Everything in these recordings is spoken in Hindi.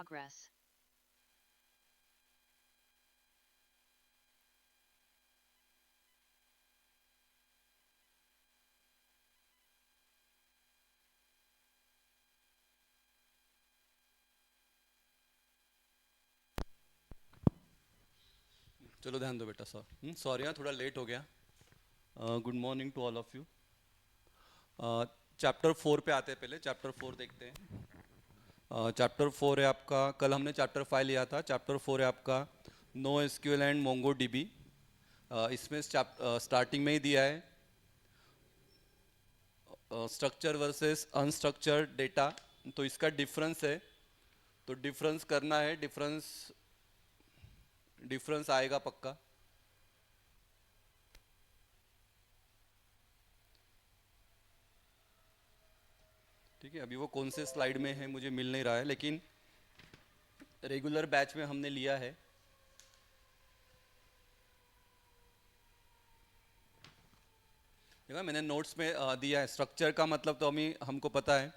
progress. चलो ध्यान दो बेटा सर। सॉरी हाँ, थोड़ा लेट हो गया। Good morning to all of you. Chapter 4 पे आते हैं, पहले चैप्टर 4 देखते हैं। चैप्टर 4 है आपका, कल हमने चैप्टर 5 लिया था। चैप्टर 4 है आपका no SQL and MongoDB. इसमें स्टार्टिंग में ही दिया है स्ट्रक्चर वर्सेस अनस्ट्रक्चर्ड डेटा। तो इसका डिफरेंस है, तो डिफरेंस करना है। डिफरेंस डिफरेंस आएगा पक्का। ठीक है, अभी वो कौन से स्लाइड में है मुझे मिल नहीं रहा है, लेकिन रेगुलर बैच में हमने लिया है। देखा मैंने नोट्स में दिया है। स्ट्रक्चर का मतलब तो हमको पता है,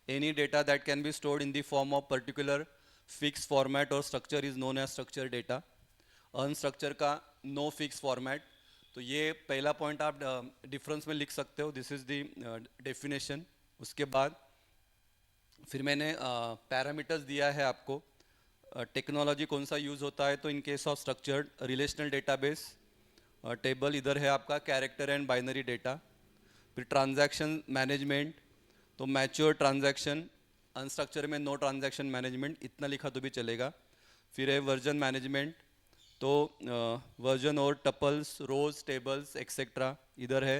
any data that can be stored in the form of particular fix format और structure is known as structure data. Unstructure का नो फिक्स फॉर्मेट। तो ये पहला पॉइंट आप डिफरेंस में लिख सकते हो, दिस इज द डेफिनेशन। उसके बाद फिर मैंने पैरामीटर्स दिया है आपको। टेक्नोलॉजी कौन सा यूज़ होता है, तो इन case of structured relational database table, इधर है आपका कैरेक्टर एंड बाइनरी डेटा। फिर ट्रांजैक्शन मैनेजमेंट, तो मैच्योर ट्रांजैक्शन, अनस्ट्रक्चर में नो ट्रांजैक्शन मैनेजमेंट, इतना लिखा तो भी चलेगा। फिर है वर्जन मैनेजमेंट, तो वर्जन और टपल्स, रोज, टेबल्स एक्सेट्रा, इधर है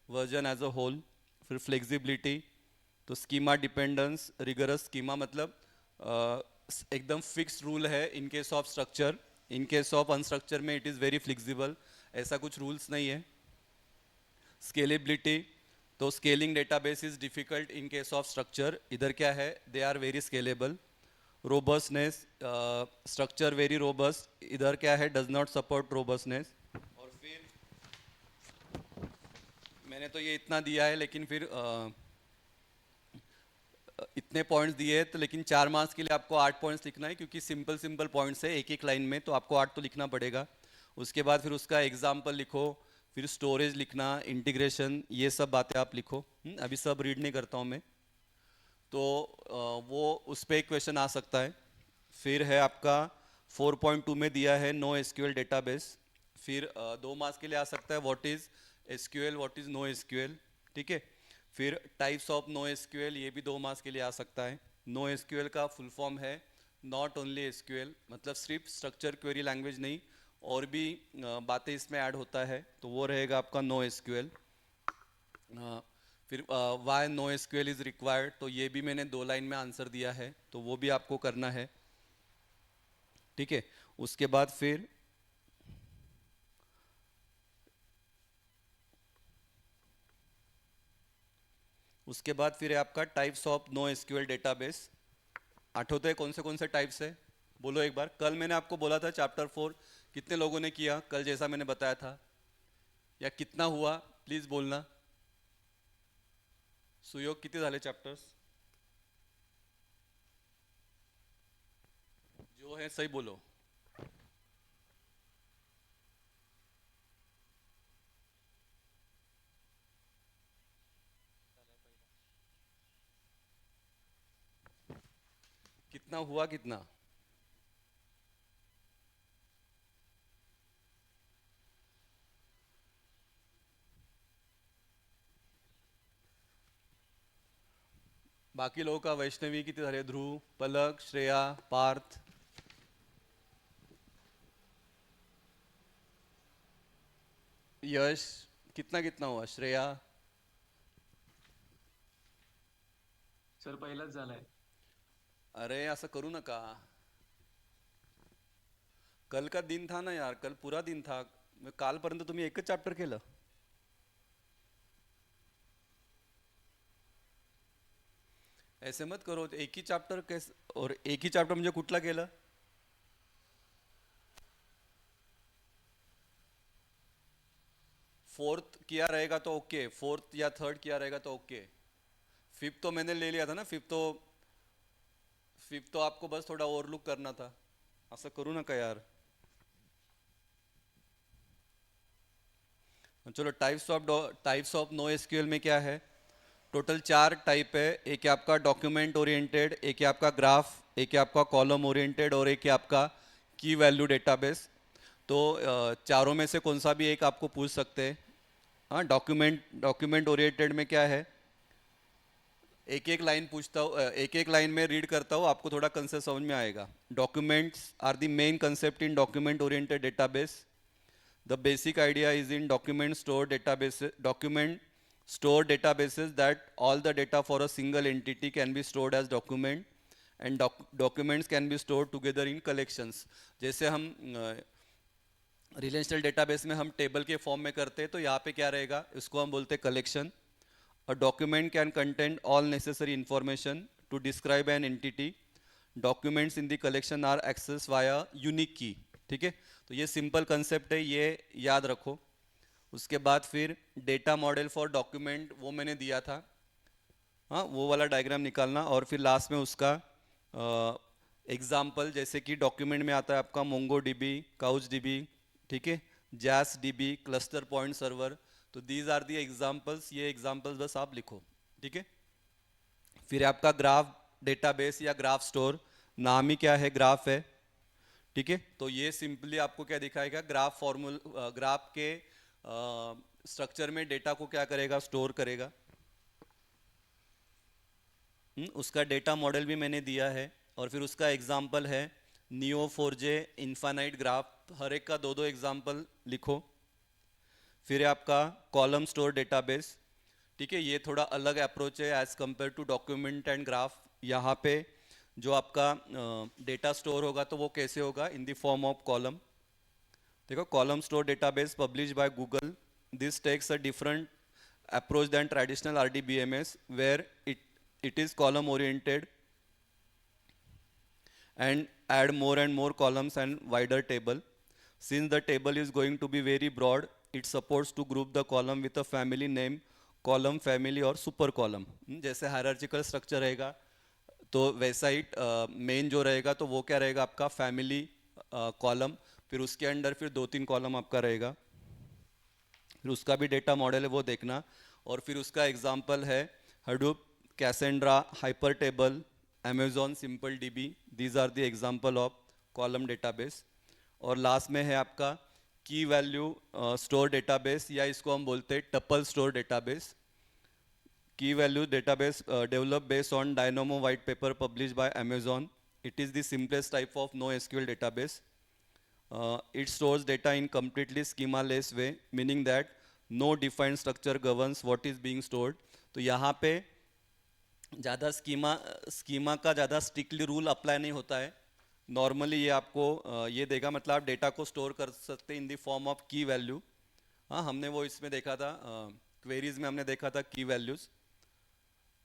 वर्जन एज अ होल। फिर फ्लेक्सिबिलिटी, तो स्कीमा डिपेंडेंस, रिगरस स्कीमा मतलब एकदम फिक्स रूल है इन case of structure. In case of unstructured में इट इज़ वेरी फ्लेक्सिबल, ऐसा कुछ रूल्स नहीं है। स्केलेबिलिटी, तो scaling database is difficult in case of structure, इधर क्या है, they are very scalable. Robustness, structure very robust, इधर क्या है, डज नॉट सपोर्ट रोबस्टनेस। और फिर मैंने तो ये इतना दिया है, लेकिन फिर इतने पॉइंट्स दिए हैं, तो लेकिन 4 मार्क्स के लिए आपको 8 पॉइंट्स लिखना है, क्योंकि सिंपल सिंपल पॉइंट्स है एक एक लाइन में, तो आपको 8 तो लिखना पड़ेगा। उसके बाद फिर उसका एग्जाम्पल लिखो, फिर स्टोरेज लिखना, इंटीग्रेशन, ये सब बातें आप लिखो। अभी सब रीड नहीं करता हूँ मैं, तो वो उस पर एक क्वेश्चन आ सकता है। फिर है आपका 4.2 में दिया है नो एसक्यूएल डेटाबेस। फिर 2 मार्क्स के लिए आ सकता है what is SQL, what is no SQL. ठीक है। फिर टाइप्स ऑफ नो एसक्यूएल, ये भी 2 मार्क्स के लिए आ सकता है। नो एसक्यूएल का फुल फॉर्म है नॉट ओनली एसक्यूएल, मतलब सिर्फ स्ट्रक्चर क्वेरी लैंग्वेज नहीं, और भी बातें इसमें ऐड होता है, तो वो रहेगा आपका नो एसक्यूएल। फिर why no SQL is required, तो ये भी मैंने 2 लाइन में आंसर दिया है, तो वो भी आपको करना है। ठीक है। उसके बाद फिर उसके बाद फिर है आपका types of no SQL database. आठों कौन से टाइप्स है, बोलो एक बार। कल मैंने आपको बोला था चैप्टर 4 कितने लोगों ने किया कल जैसा मैंने बताया था, या कितना हुआ प्लीज बोलना। सुयोग किती झाले चैप्टर्स, जो है सही बोलो। कितना हुआ कितना। बाकी लोगों का, वैष्णवी किती झाले, ध्रुव, पलक, श्रेया, पार्थ, यश, कितना कितना हुआ श्रेया। सर पहिलाच झालाय. अरे असं करू नका, कल का दिन था ना यार, कल पूरा दिन था। कालपर्यंत तुम्ही एकच चॅप्टर केलं. ऐसे मत करो, एक ही चैप्टर कैसे, और एक ही चैप्टर म्हणजे कुठला केलं. फोर्थ किया रहेगा तो ओके, फोर्थ या थर्ड किया रहेगा तो ओके। फिफ्थ तो मैंने ले लिया था ना, फिफ्थ तो फिफ्थ तो आपको बस थोड़ा ओवरलुक करना था, असं करू नका यार. चलो टाइप्स ऑफ नो एसक्यूएल में क्या है. टोटल 4 टाइप है. एक है आपका डॉक्यूमेंट ओरिएंटेड, एक है आपका ग्राफ, एक है आपका कॉलम ओरिएंटेड और एक है आपका की वैल्यू डेटाबेस. तो चारों में से कौन सा भी एक आपको पूछ सकते हैं. हाँ, डॉक्यूमेंट ओरिएंटेड में क्या है, एक एक लाइन पूछता हूँ, एक एक लाइन में रीड करता हूँ, आपको थोड़ा कंसेप्ट समझ में आएगा. Documents are the main concept in document oriented database. The basic idea is in document store databases that all the data for a single entity can be stored as document and documents can be stored together in collections. जैसे हम रिलेशनल डेटाबेस में हम टेबल के फॉर्म में करते हैं, तो यहाँ पे क्या रहेगा, इसको हम बोलते हैं collection. A document can contain all necessary information to describe an entity. Documents in the collection are accessed via unique key. ठीक है, तो ये सिंपल कंसेप्ट है, ये याद रखो. उसके बाद फिर डेटा मॉडल फॉर डॉक्यूमेंट वो मैंने दिया था. हाँ, वो वाला डायग्राम निकालना. और फिर लास्ट में उसका एग्जाम्पल, जैसे कि डॉक्यूमेंट में आता है आपका मोंगो डीबी, काउच डीबी, ठीक है, जैस डीबी, क्लस्टर पॉइंट सर्वर. तो दीज आर दी एग्जाम्पल्स. ये एग्जाम्पल्स बस आप लिखो, ठीक है. फिर आपका ग्राफ डेटाबेस या ग्राफ स्टोर, नाम ही क्या है, ग्राफ है, ठीक है. तो ये सिंपली आपको क्या दिखाएगा, ग्राफ के स्ट्रक्चर में डेटा को क्या करेगा, स्टोर करेगा. उसका डेटा मॉडल भी मैंने दिया है. और फिर उसका एग्जाम्पल है Neo4j इन्फानाइट ग्राफ. हर एक का दो दो एग्जाम्पल लिखो. फिर है आपका कॉलम स्टोर डेटाबेस, ठीक है. ये थोड़ा अलग अप्रोच है as compare to document and graph. यहाँ पे जो आपका डेटा स्टोर होगा तो वो कैसे होगा, in the form of column. देखो, column store database publish by Google. This takes a different approach than traditional RDBMS where it is column oriented and add more and more columns and wider table. Since the table is going to be very broad, it supports to group the column with a family name, column, family और super column. जैसे hierarchical structure रहेगा तो वैसा ही मेन जो रहेगा तो वो क्या रहेगा आपका फैमिली कॉलम. फिर उसके अंडर फिर 2-3 कॉलम आपका रहेगा. फिर उसका भी डेटा मॉडल है, वो देखना. और फिर उसका एग्जांपल है Hadoop, Cassandra, hyper table, Amazon simple DB. These are the example of column database. और लास्ट में है आपका की वैल्यू स्टोर डेटाबेस, या इसको हम बोलते हैं tuple store database. Key value database develop based on Dynamo white paper publish by Amazon. It is the simplest type of no SQL database. It stores data in completely schema-less way, meaning that no defined structure governs what is being stored. तो यहाँ पे ज़्यादा स्कीमा का ज़्यादा स्ट्रिक्टली रूल अप्लाई नहीं होता है. नॉर्मली ये आपको ये देगा, मतलब आप डेटा को स्टोर कर सकते हैं इन द फॉर्म ऑफ की वैल्यू. हाँ, हमने वो इसमें देखा था, क्वेरीज में हमने देखा था की वैल्यूज़.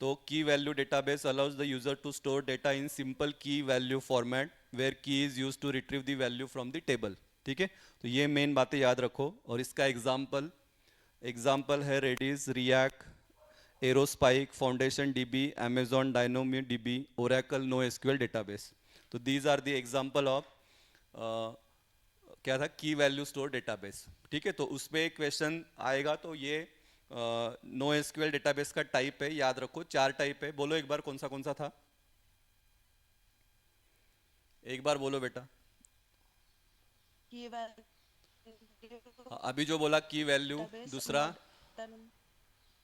तो key value database allows the user to store data in simple key value format where key is use to retrieve the value from the table. ठीक है, तो ये मेन बातें याद रखो. और इसका एग्जाम्पल है Redis, React, Aerospike, Foundation DB, Amazon Dynamo DB, Oracle no SQL database. तो these are the example of क्या था, की वैल्यू स्टोर डेटाबेस. ठीक है, तो उसमें एक क्वेश्चन आएगा. तो ये नो एसक्यूएल डेटाबेस का टाइप है, याद रखो 4 टाइप है. बोलो एक बार कौन सा था, एक बार बोलो बेटा. की वैल्यू अभी जो बोला की वैल्यू, डेटाबेस, दूसरा modern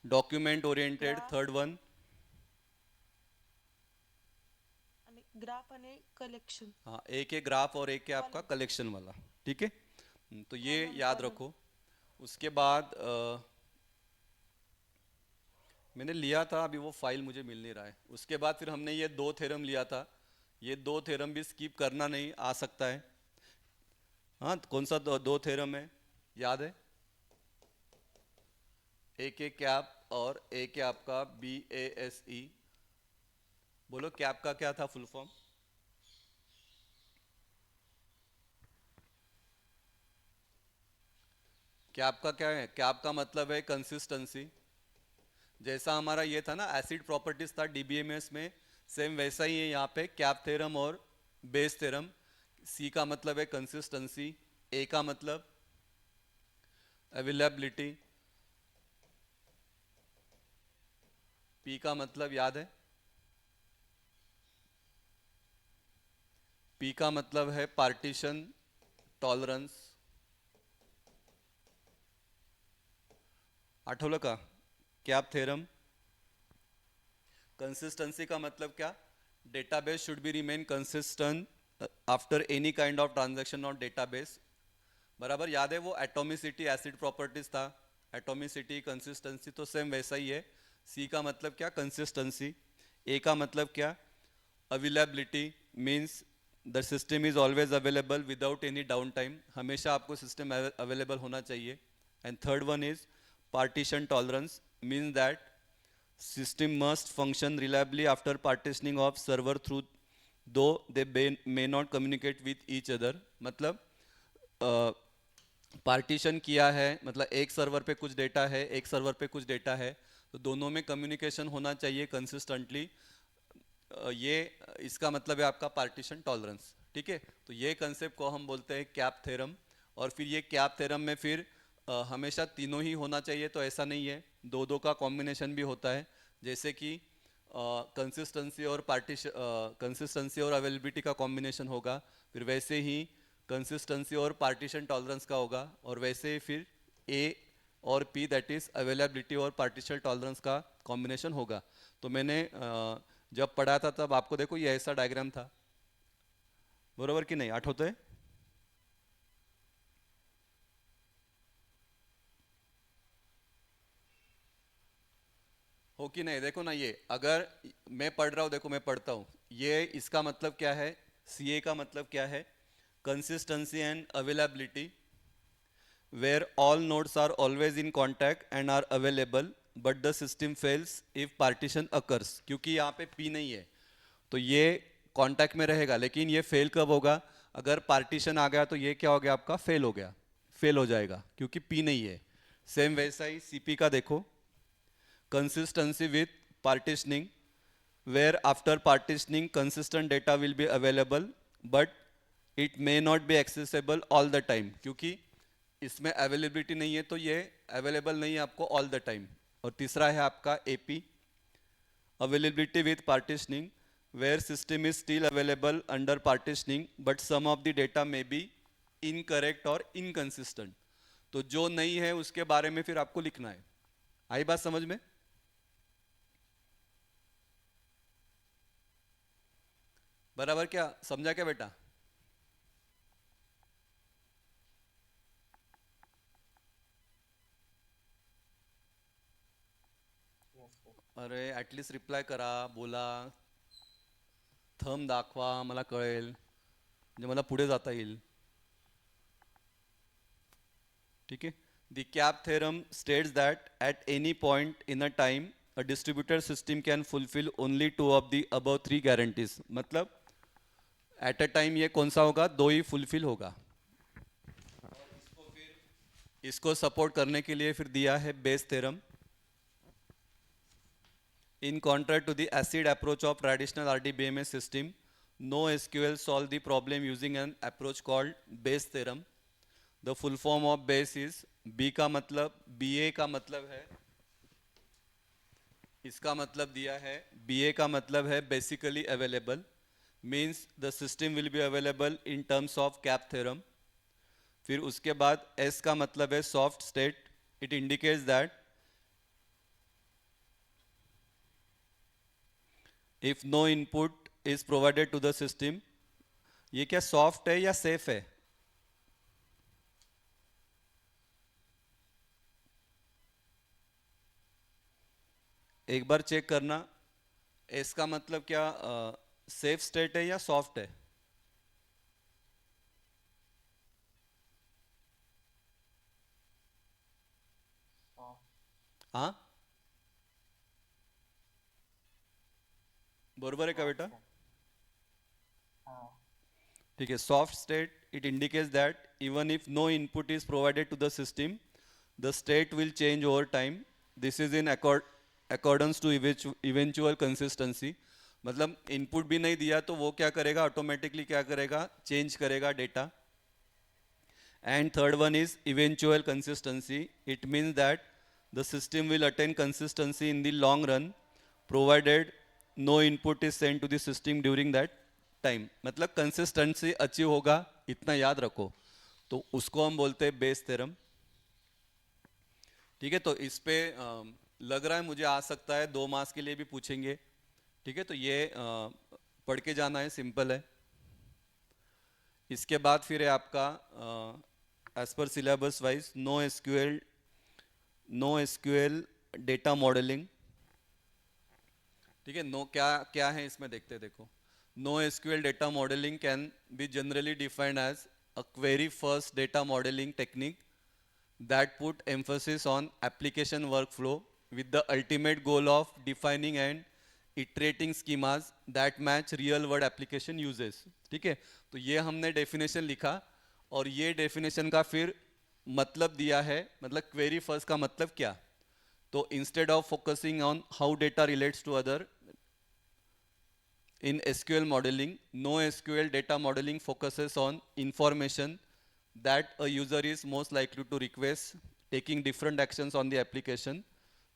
document oriented, graph third one आणि ग्राफ आणि कलेक्शन हाँ, एक है ग्राफ और एक है आपका कॉलम कलेक्शन वाला. ठीक है, तो ये कॉलम याद कॉलम रखो. उसके बाद मैंने लिया था, अभी वो फाइल मुझे मिल नहीं रहा है. उसके बाद फिर हमने ये 2 थ्योरम लिया था. ये 2 थ्योरम भी स्किप करना नहीं, आ सकता है. हाँ, तो कौन सा 2 थ्योरम है, याद है? एक है कैप और एक है आपका BASE. बोलो कैप का क्या था फुल फॉर्म? कैप का क्या है? कैप का मतलब है कंसिस्टेंसी. जैसा हमारा ये था ना, एसिड प्रॉपर्टीज था DBMS में, सेम वैसा ही है यहाँ पे कैप थ्योरम और बेस थ्योरम। सी का मतलब है कंसिस्टेंसी, ए का मतलब अवेलेबिलिटी, पी का मतलब याद है, पी का मतलब है पार्टीशन टॉलरन्स। आठवलं का कैप थ्योरम? कंसिस्टेंसी का मतलब क्या? Database should be remain consistent after any kind of transaction on database. बराबर याद है वो एटॉमिसिटी एसिड प्रॉपर्टीज था, एटॉमिसिटी कंसिस्टेंसी, तो सेम वैसा ही है। सी का मतलब क्या? कंसिस्टेंसी। ए का मतलब क्या? Availability, means the system is always available without any down time, हमेशा आपको सिस्टम अवेलेबल होना चाहिए। And third one is partition tolerance, means that system must function reliably after partitioning of server through though they may not communicate with each other। मतलब पार्टीशन किया है, मतलब एक सर्वर पे कुछ डेटा है, एक सर्वर पे कुछ डेटा है, तो दोनों में कम्युनिकेशन होना चाहिए कंसिस्टेंटली। ये इसका मतलब है आपका पार्टीशन टॉलरेंस। ठीक है, तो ये कंसेप्ट को हम बोलते हैं कैप थ्योरम। और फिर ये कैप थ्योरम में फिर हमेशा तीनों ही होना चाहिए तो ऐसा नहीं है, दो दो का कॉम्बिनेशन भी होता है। जैसे कि कंसिस्टेंसी और कंसिस्टेंसी और अवेलेबिलिटी का कॉम्बिनेशन होगा, फिर वैसे ही कंसिस्टेंसी और पार्टीशन टॉलरेंस का होगा, और वैसे ही फिर ए और पी दैट इज अवेलेबिलिटी और पार्टीशन टॉलरेंस का कॉम्बिनेशन होगा। तो मैंने जब पढ़ा था तब आपको देखो ये ऐसा डायग्राम था, बरोबर की नहीं? आठवतंय? हो कि नहीं? देखो ना, ये अगर मैं पढ़ रहा हूँ, देखो मैं पढ़ता हूँ, ये इसका मतलब क्या है? सीए का मतलब क्या है? Consistency and availability where all nodes are always in contact and are available but the system fails if partition occurs। क्योंकि यहाँ पे P नहीं है तो ये कांटेक्ट में रहेगा, लेकिन ये फेल कब होगा? अगर पार्टीशन आ गया तो ये क्या हो गया आपका? फेल हो गया, फेल हो जाएगा क्योंकि P नहीं है। सेम वैसा ही CP का देखो, consistency with partitioning where after partitioning consistent data will be available but it may not be accessible all the time। क्योंकि इसमें अवेलेबिलिटी नहीं है तो ये अवेलेबल नहीं है आपको ऑल द टाइम। और तीसरा है आपका AP, availability with partitioning where system is still available under partitioning but some of the data may be incorrect और इनकंसिस्टेंट। तो जो नहीं है उसके बारे में फिर आपको लिखना है। आई बात समझ में? बराबर क्या समझा क्या बेटा? अरे ॲटलिस्ट रिप्लाय करा, बोला, थंब दाखवा, मला कळेल, म्हणजे मला पुढे जाता येईल। ठीक है, the cap theorem states that at any point in a time a distributed system can fulfil only two of the above three guarantees. मतलब एट अ टाइम ये कौन सा होगा? दो ही फुलफिल होगा। इसको सपोर्ट करने के लिए फिर दिया है Bayes theorem. In contrast to the ACID approach of traditional RDBMS system, no SQL solve the problem using an approach called Bayes theorem। The full form of Bayes is B का मतलब BA का मतलब है, इसका मतलब दिया है BA का मतलब है basically available, means the system will be available in terms of cap theorem। फिर उसके बाद S का मतलब है soft state, it indicates that if no input is provided to the system। ये क्या सॉफ्ट है या सेफ है? एक बार चेक करना, इसका मतलब क्या सेफ स्टेट है या सॉफ्ट है? हाँ, बरोबर है का बेटा? ठीक है, soft state it indicates that even if no input is provided to the system the state will change over time. This is in accordance to eventual consistency. मतलब इनपुट भी नहीं दिया तो वो क्या करेगा, ऑटोमेटिकली क्या करेगा, चेंज करेगा data. And third one is eventual consistency. It means that the system will attain consistency in the long run, provided no input is sent to the system during that time. मतलब consistency अचीव होगा, इतना याद रखो. तो उसको हम बोलते हैं बेस थ्योरम. ठीक है, तो इस पे लग रहा है मुझे आ सकता है 2 मार्क्स के लिए भी पूछेंगे. ठीक है, तो ये पढ़ के जाना है, सिंपल है. इसके बाद फिर है आपका as per syllabus wise no SQL data modelling. ठीक है, नो क्या क्या है इसमें देखते हैं. देखो, no SQL data modelling can be generally defined as a query first data modelling technique that put emphasis on application workflow with the ultimate goal of defining and iterating schemas that match real world application uses. ठीक है, तो ये हमने डेफिनेशन लिखा और ये डेफिनेशन का फिर मतलब दिया है. मतलब क्वेरी फर्स्ट का मतलब क्या. तो instead of focusing on how data relates to other in SQL modeling, no SQL data modeling focuses on information that a user is most likely to request, taking different actions on the application.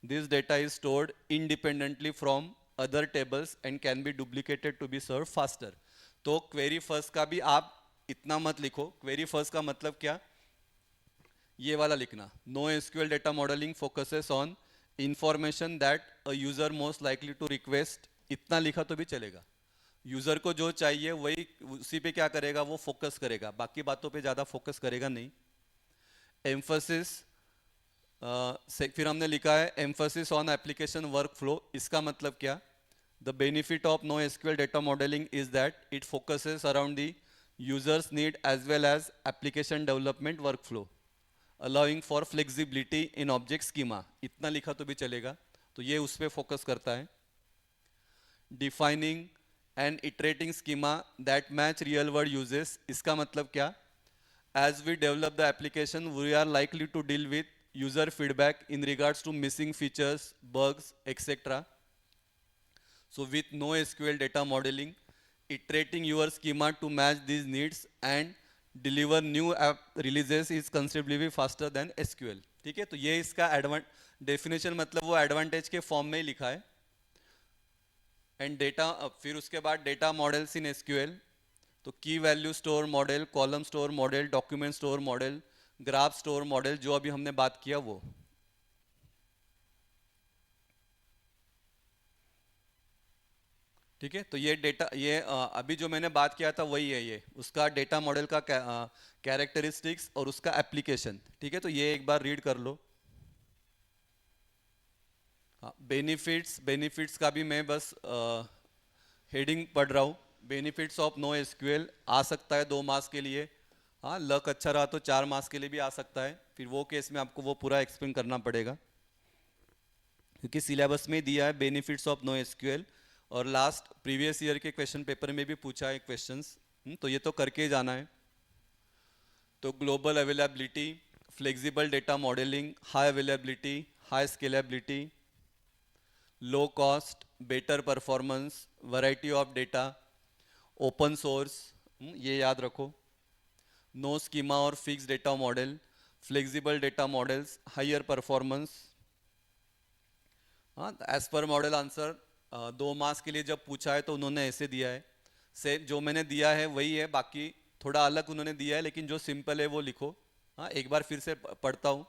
This data is stored independently from other tables and can be duplicated to be served faster. तो query first का भी आप इतना मत लिखो. query first का मतलब क्या, ये वाला लिखना. No SQL data modeling focuses on information that a user most likely to request. इतना लिखा तो भी चलेगा. यूजर को जो चाहिए वही उसी पे क्या करेगा, वो फोकस करेगा, बाकी बातों पे ज़्यादा फोकस करेगा नहीं. एम्फोसिस फिर हमने लिखा है emphasis on application workflow. इसका मतलब क्या, the benefit of no SQL data modelling is that it focuses around the users need as well as application development workflow, allowing for flexibility in object schema. इतना लिखा तो भी चलेगा, तो ये उस पर फोकस करता है. Defining and iterating schema that match real world uses. इसका मतलब क्या, as we develop the application we are likely to deal with user feedback in regards to missing features, bugs, etc. So with no SQL data modeling, iterating your schema to match these needs and deliver new app releases is considerably faster than SQL. ठीक है, तो ये इसका डेफिनेशन मतलब वो एडवांटेज के फॉर्म में ही लिखा है. एंड डेटा, फिर उसके बाद डेटा मॉडल्स इन एसक्यूएल. तो key value store model, column store model, document store model, graph store model, जो अभी हमने बात किया वो. ठीक है, तो ये डेटा, ये अभी जो मैंने बात किया था वही है, ये उसका डेटा मॉडल का कैरेक्टरिस्टिक्स और उसका एप्लीकेशन. ठीक है, तो ये एक बार रीड कर लो. बेनिफिट्स का भी मैं बस हेडिंग पढ़ रहा हूँ. बेनिफिट्स ऑफ नो एसक्यूएल आ सकता है 2 मार्क्स के लिए. हाँ, लक अच्छा रहा तो 4 मार्क्स के लिए भी आ सकता है. फिर वो केस में आपको वो पूरा एक्सप्लेन करना पड़ेगा, क्योंकि सिलेबस में दिया है बेनिफिट्स ऑफ नो एसक्यूएल. और लास्ट प्रीवियस ईयर के क्वेश्चन पेपर में भी पूछा है क्वेश्चंस, तो ये तो करके ही जाना है. तो global availability, flexible data modeling, high availability, high scalability, low cost, better performance, variety of data, open source, ये याद रखो. नो स्कीमा और fix data model, flexible data models, higher performance. हाँ, as per model answer 2 marks के लिए जब पूछा है तो उन्होंने ऐसे दिया है. से जो मैंने दिया है वही है, बाकी थोड़ा अलग उन्होंने दिया है, लेकिन जो सिंपल है वो लिखो. हाँ, एक बार फिर से पढ़ता हूँ.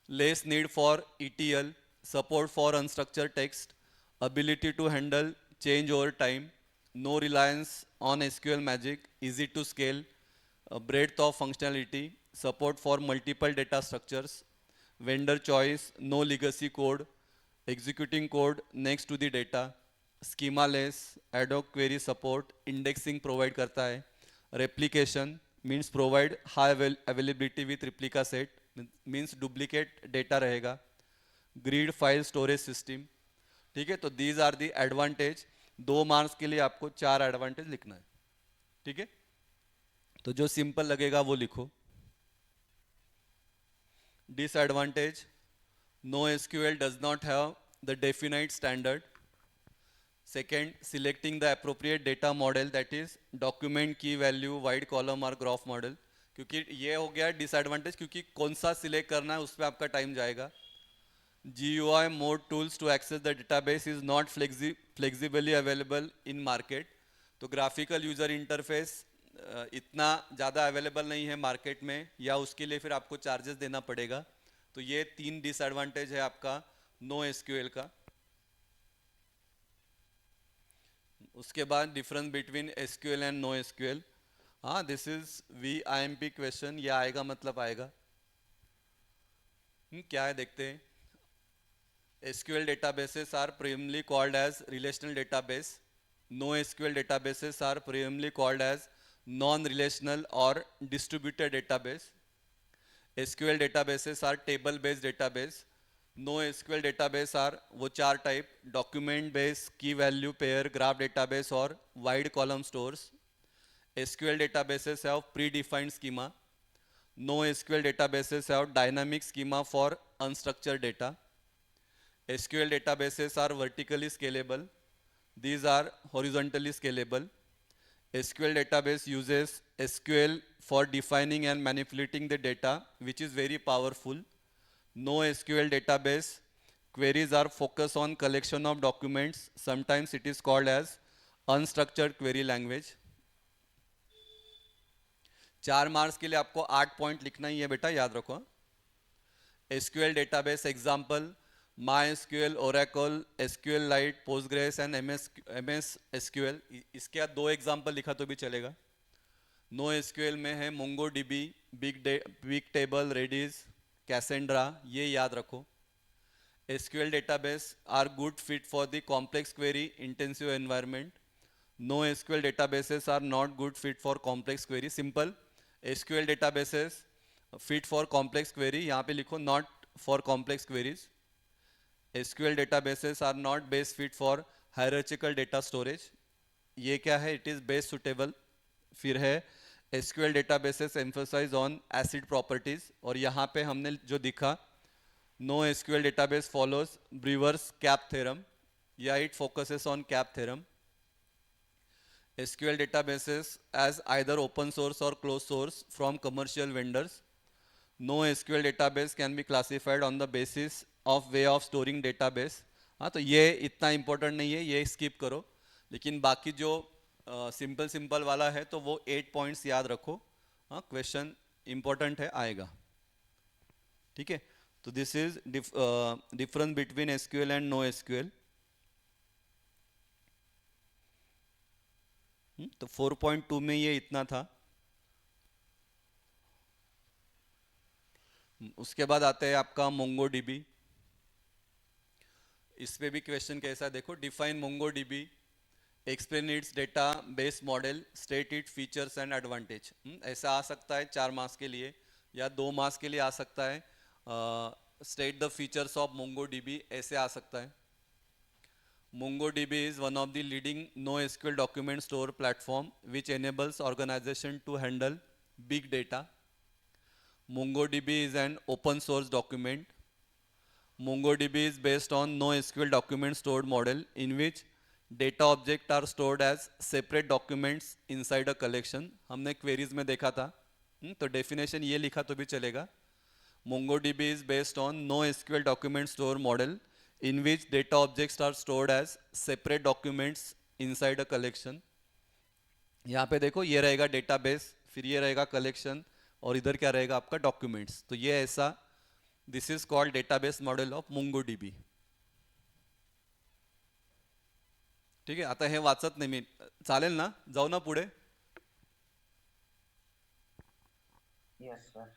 Less need for ETL, support for unstructured text, ability to handle change over time, no reliance on SQL magic, easy to scale, breadth of functionality, support for multiple data structures, vendor choice, no legacy code, executing code next to the data, schema less, ad hoc query support, indexing provide करता है, replication means provide high availability with replica set, means duplicate data रहेगा, ग्रिड फाइल स्टोरेज सिस्टम. ठीक है, तो these are the advantage. 2 marks के लिए आपको 4 एडवांटेज लिखना है. ठीक है, तो जो सिंपल लगेगा वो लिखो. Disadvantage, no SQL does not have the definite standard. Second, selecting the appropriate data model, that is document key value wide column or graph model. क्योंकि ये हो गया डिसएडवांटेज, क्योंकि कौन सा सिलेक्ट करना है उस पर आपका टाइम जाएगा. GUI mode tools to access the database is not flexibly available in market. तो ग्राफिकल यूज़र इंटरफेस इतना ज़्यादा अवेलेबल नहीं है मार्केट में, या उसके लिए फिर आपको चार्जेस देना पड़ेगा. तो ये 3 डिसएडवांटेज है आपका नो एसक्यूएल का. उसके बाद difference between SQL and no SQL. हाँ, दिस इज VIMP क्वेश्चन, ये आएगा मतलब आएगा. क्या है देखते हैं. SQL databases are primarily called as relational database. NoSQL databases are primarily called as non-relational or distributed database. SQL databases are table-based database. NoSQL database are वो 4 type: document based, key value pair, graph database और wide column stores. SQL databases have predefined schema. NoSQL databases have dynamic schema for unstructured data. SQL databases are vertically scalable. These are horizontally scalable. SQL database uses SQL for defining and manipulating the data, which is very powerful. NoSQL database queries are focused on collection of documents. Sometimes it is called as unstructured query language. 4 marks के लिए आपको 8 पॉइंट लिखना ही है बेटा, याद रखो. SQL database example: MySQL, Oracle, SQLite, Postgres and MS SQL. इसके बाद 2 एग्जाम्पल लिखा तो भी चलेगा. नो SQL में है MongoDB, Bigtable, Redis, Cassandra, ये याद रखो. SQL database are good fit for the complex query intensive environment. No SQL databases are not good fit for complex query. Simple. SQL databases fit for complex query, यहाँ पे लिखो not for complex queries. SQL databases are not best fit for hierarchical data storage. ये क्या है? It is best suitable. फिर है SQL databases emphasize on ACID properties. और यहाँ पे हमने जो दिखा, no SQL database follows Brewer's cap theorem. या it focuses on cap theorem. SQL databases as either open source or closed source from commercial vendors. No SQL database can be classified on the basis of way of storing database. हाँ, तो ये इतना इम्पोर्टेंट नहीं है, ये स्किप करो. लेकिन बाकी जो सिंपल वाला है तो वो 8 पॉइंट्स याद रखो. हाँ, क्वेश्चन इम्पोर्टेंट है, आएगा. ठीक है. तो this is difference between SQL and no SQL. तो 4.2 में ये इतना था. उसके बाद आता है आपका MongoDB. इस पे भी क्वेश्चन कैसा है देखो. Define MongoDB, explain it's data base model, state it features and advantage. ऐसा आ सकता है 4 मार्क्स के लिए, या 2 मार्क्स के लिए आ सकता है. State the features of MongoDB ऐसे आ सकता है. MongoDB is one of the leading NoSQL document store platform which enables organization to handle big data. MongoDB is an open source document. MongoDB is based on NoSQL document stored model in which data objects are stored as separate documents inside a collection. हमने queries में देखा था. तो definition ये लिखा तो भी चलेगा. MongoDB is based on NoSQL document store model in which data objects are stored as separate documents inside a collection. यहाँ पे देखो, ये रहेगा database, फिर ये रहेगा collection, और इधर क्या रहेगा आपका डॉक्यूमेंट्स. तो ये ऐसा, this is called database model of MongoDB. ठीक आहे. आता हे वाचत नाही मी, चालेल ना? जाऊ ना पुढे? Yes sir.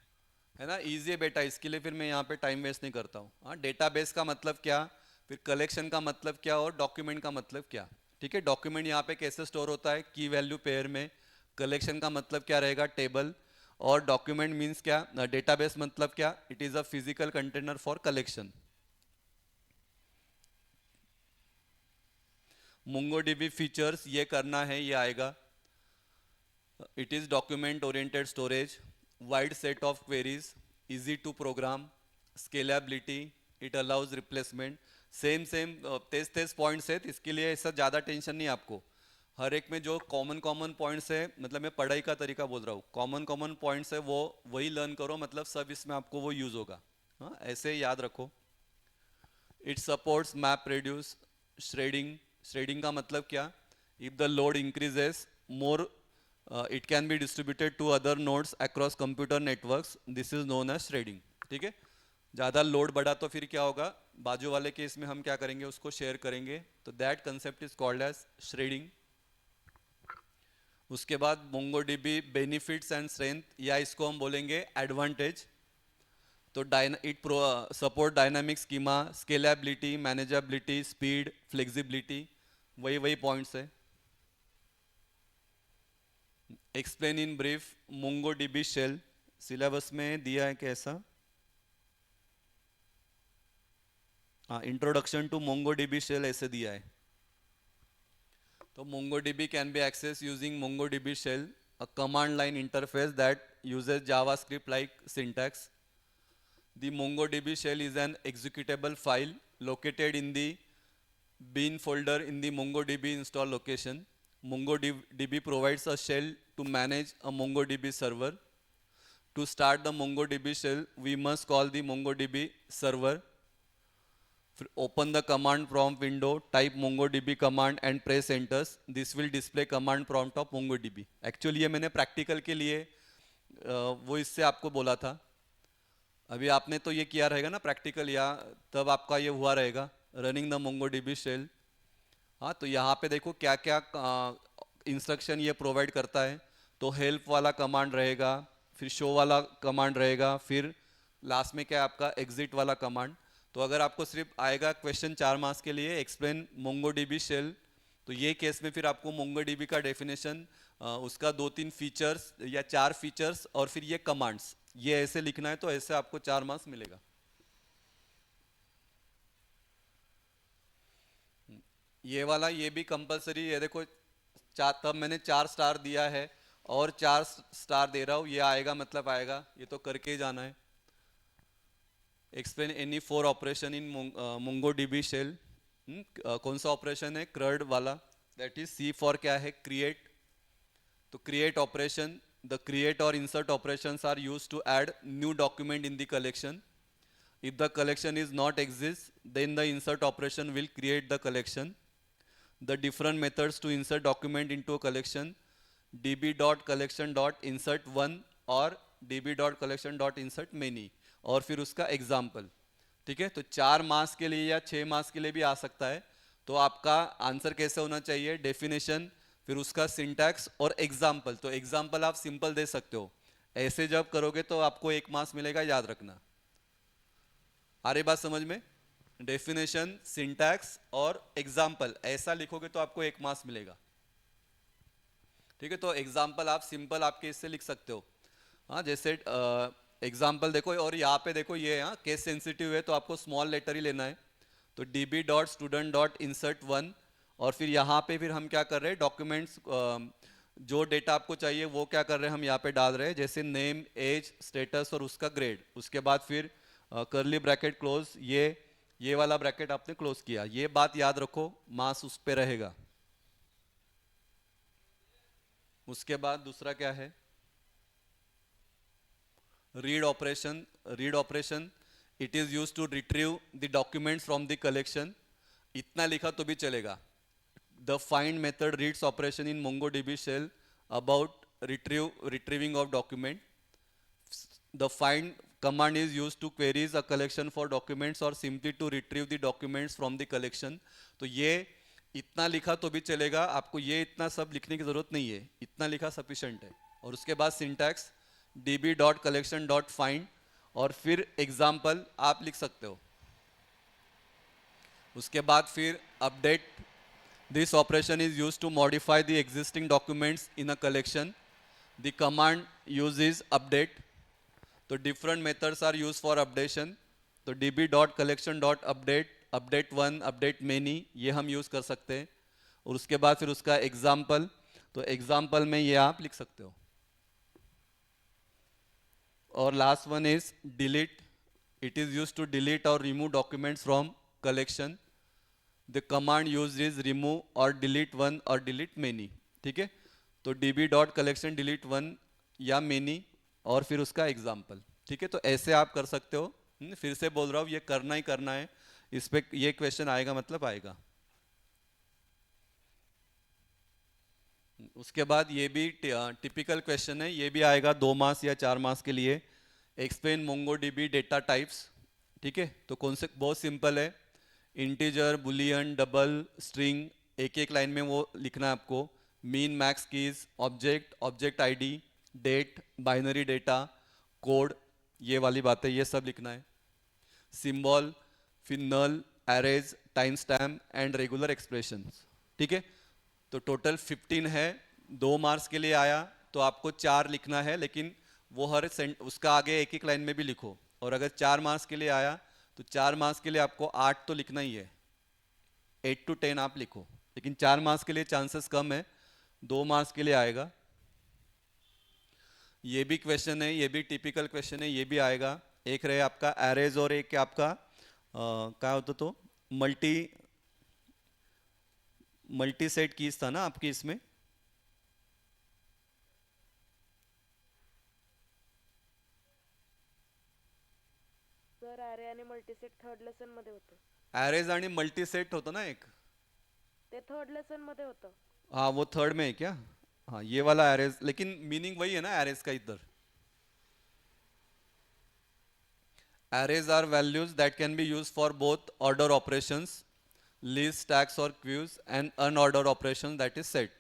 है ना, इजी है बेटा. इसके लिए फिर मैं यहाँ पे टाइम वेस्ट नहीं करता हूँ. हाँ, डेटाबेस का मतलब क्या, फिर कलेक्शन का मतलब क्या, और डॉक्यूमेंट का मतलब क्या. ठीक है. डॉक्यूमेंट यहाँ पे कैसे स्टोर होता है? की वैल्यू पेयर में. कलेक्शन का मतलब क्या रहेगा? टेबल. और डॉक्यूमेंट मीन्स क्या? डेटाबेस मतलब क्या? It is a physical container for collection. MongoDB features ये करना है, ये आएगा. It is document oriented storage, wide set of queries, easy to program, scalability, it allows replacement. Same same तेज तेज पॉइंट्स है, इसके लिए ऐसा ज़्यादा टेंशन नहीं आपको। हर एक में जो कॉमन कॉमन पॉइंट्स है, मतलब मैं पढ़ाई का तरीका बोल रहा हूँ, कॉमन कॉमन पॉइंट्स है वो वही लर्न करो, मतलब सब इसमें आपको वो यूज़ होगा। हाँ, ऐसे याद रखो। It supports map reduce sharding. Sharding का मतलब क्या? If the load increases more it can be distributed to other nodes across computer networks, this is known as sharding. ठीक है, ज़्यादा लोड बढ़ा तो फिर क्या होगा, बाजू वाले केस में हम क्या करेंगे, उसको शेयर करेंगे, तो that concept is called as sharding. उसके बाद मोंगोडीबी बेनिफिट्स एंड स्ट्रेंथ, या इसको हम बोलेंगे एडवांटेज। तो it support dynamic schema, scalability, manageability, speed, flexibility, वही वही पॉइंट्स है। Explain in brief MongoDB shell, syllabus में दिया है कैसा? हाँ, इंट्रोडक्शन टू मोंगोडीबी शेल ऐसे दिया है। तो MongoDB can be accessed using MongoDB shell, a command line interface that uses JavaScript like syntax. The MongoDB shell is an executable file located in the bin folder in the MongoDB install location. MongoDB provides a shell to manage a MongoDB server. To start the MongoDB shell, we must call the MongoDB server. Open the command prompt window, type MongoDB command and press enters. This will display command prompt of MongoDB. Actually ये मैंने प्रैक्टिकल के लिए वो इससे आपको बोला था। अभी आपने तो ये किया रहेगा ना प्रैक्टिकल, या तब आपका ये हुआ रहेगा रनिंग द MongoDB शेल। हाँ, तो यहाँ पे देखो क्या क्या इंस्ट्रक्शन ये प्रोवाइड करता है। तो हेल्प वाला कमांड रहेगा, फिर शो वाला कमांड रहेगा, फिर लास्ट में क्या है आपका एग्जिट वाला कमांड। तो अगर आपको सिर्फ आएगा क्वेश्चन 4 मार्क्स के लिए एक्सप्लेन MongoDB शेल, तो ये केस में फिर आपको MongoDB का डेफिनेशन, उसका 2-3 फीचर्स या 4 फीचर्स और फिर ये कमांड्स, ये ऐसे लिखना है, तो ऐसे आपको 4 मार्क्स मिलेगा। ये वाला ये भी कंपलसरी है, देखो तब मैंने 4 स्टार दिया है और 4 स्टार दे रहा हूँ, ये आएगा मतलब आएगा, ये तो करके ही जाना है। Explain any 4 operation in MongoDB shell. कौन सा ऑपरेशन है? CRUD वाला, दैट इज C फॉर क्या है? क्रिएट। तो क्रिएट ऑपरेशन, द क्रिएट और insert operations are used to add new document in the collection. If the collection is not exist, then the insert operation will create the collection. The different methods to insert document into a collection: db.collection.insert1 और db.collection.insert many, और फिर उसका एग्जाम्पल। ठीक है, तो 4 मार्क्स के लिए या 6 मार्क्स के लिए भी आ सकता है। तो आपका आंसर कैसे होना चाहिए? डेफिनेशन, फिर उसका सिंटैक्स और एग्जाम्पल। तो एग्जाम्पल आप सिंपल दे सकते हो, ऐसे जब करोगे तो आपको 1 मार्क्स मिलेगा, याद रखना। आ रही बात समझ में? डेफिनेशन, सिंटैक्स और एग्जाम्पल ऐसा लिखोगे तो आपको 1 मार्क्स मिलेगा। ठीक है, तो एग्जाम्पल आप सिंपल आपके इससे लिख सकते हो। हाँ, जैसे एग्जाम्पल देखो, और यहाँ पे देखो ये हाँ केस सेंसिटिव है, तो आपको स्मॉल लेटर ही लेना है। तो db.student.insert1, और फिर यहाँ पे फिर हम क्या कर रहे हैं, डॉक्यूमेंट्स जो डेटा आपको चाहिए वो क्या कर रहे हैं, हम यहाँ पे डाल रहे हैं, जैसे नेम, एज, स्टेटस और उसका ग्रेड। उसके बाद फिर कर्ली ब्रैकेट क्लोज, ये वाला ब्रैकेट आपने क्लोज किया। ये बात याद रखो, मास उस पे रहेगा। उसके बाद दूसरा क्या है? Read operation. Read operation, it is used to retrieve the documents from the collection. इतना लिखा तो भी चलेगा। The find method reads operation in MongoDB shell about retrieving of document. The find command is used to queries a collection for documents or simply to retrieve the documents from the collection। तो ये इतना लिखा तो भी चलेगा, आपको ये इतना सब लिखने की जरूरत नहीं है, इतना लिखा सफिशिएंट है। और उसके बाद सिंटैक्स db.collection.find और फिर एग्जाम्पल आप लिख सकते हो। उसके बाद फिर update, this operation is used to modify the existing documents in a collection. The command use is update. तो different methods are use for updation. तो db.collection.update, update1, update many, ये हम यूज कर सकते हैं। और उसके बाद फिर उसका एग्जाम्पल, तो एग्जाम्पल में ये आप लिख सकते हो। और last one is delete, it is use to delete और remove documents from collection. The command use is remove और डिलीट वन और डिलीट मेनी, ठीक है। तो db dot collection delete one या मेनी और फिर उसका एग्जाम्पल, ठीक है। तो ऐसे आप कर सकते हो। फिर से बोल रहा हूँ, ये करना ही करना है, इस पे ये क्वेश्चन आएगा मतलब आएगा। उसके बाद ये भी टिपिकल क्वेश्चन है, ये भी आएगा 2 मार्क्स या 4 मार्क्स के लिए। एक्सप्लेन मोंगोडीबी डेटा टाइप्स, ठीक है। तो कौन से, बहुत सिंपल है, इंटीजर, बुलियन, डबल, स्ट्रिंग, एक एक लाइन में वो लिखना है आपको। Min, max, keys, object, object ID, date, binary data, code, ये वाली बातें, ये सब लिखना है। सिंबल, फिर null, arrays, timestamp and regular expressions, ठीक है। तो टोटल 15 है। 2 मार्क्स के लिए आया तो आपको 4 लिखना है, लेकिन वो हर उसका आगे एक एक लाइन में भी लिखो। और अगर 4 मार्क्स के लिए आया तो 4 मार्क्स के लिए आपको 8 तो लिखना ही है, 8 to 10 आप लिखो। लेकिन 4 मार्क्स के लिए चांसेस कम है, 2 मार्क्स के लिए आएगा। ये भी क्वेश्चन है, ये भी टिपिकल क्वेश्चन है, ये भी आएगा। एक रहे आपका एरेज और एक आपका क्या होता, तो मल्टी सेट कीज था ना आपकी इसमें। सर अरे आणि मल्टीसेट थर्ड लेसन मध्ये होतं. एरेज आणि मल्टी सेट होता ना एक, ते थर्ड लेसन मध्ये होतं. हाँ वो थर्ड में है क्या? हाँ ये वाला एरेज, लेकिन मीनिंग वही है ना एरेज का इधर। Arrays are values that can be used for both order operations, list, stacks or queues, and unordered operations, that is set.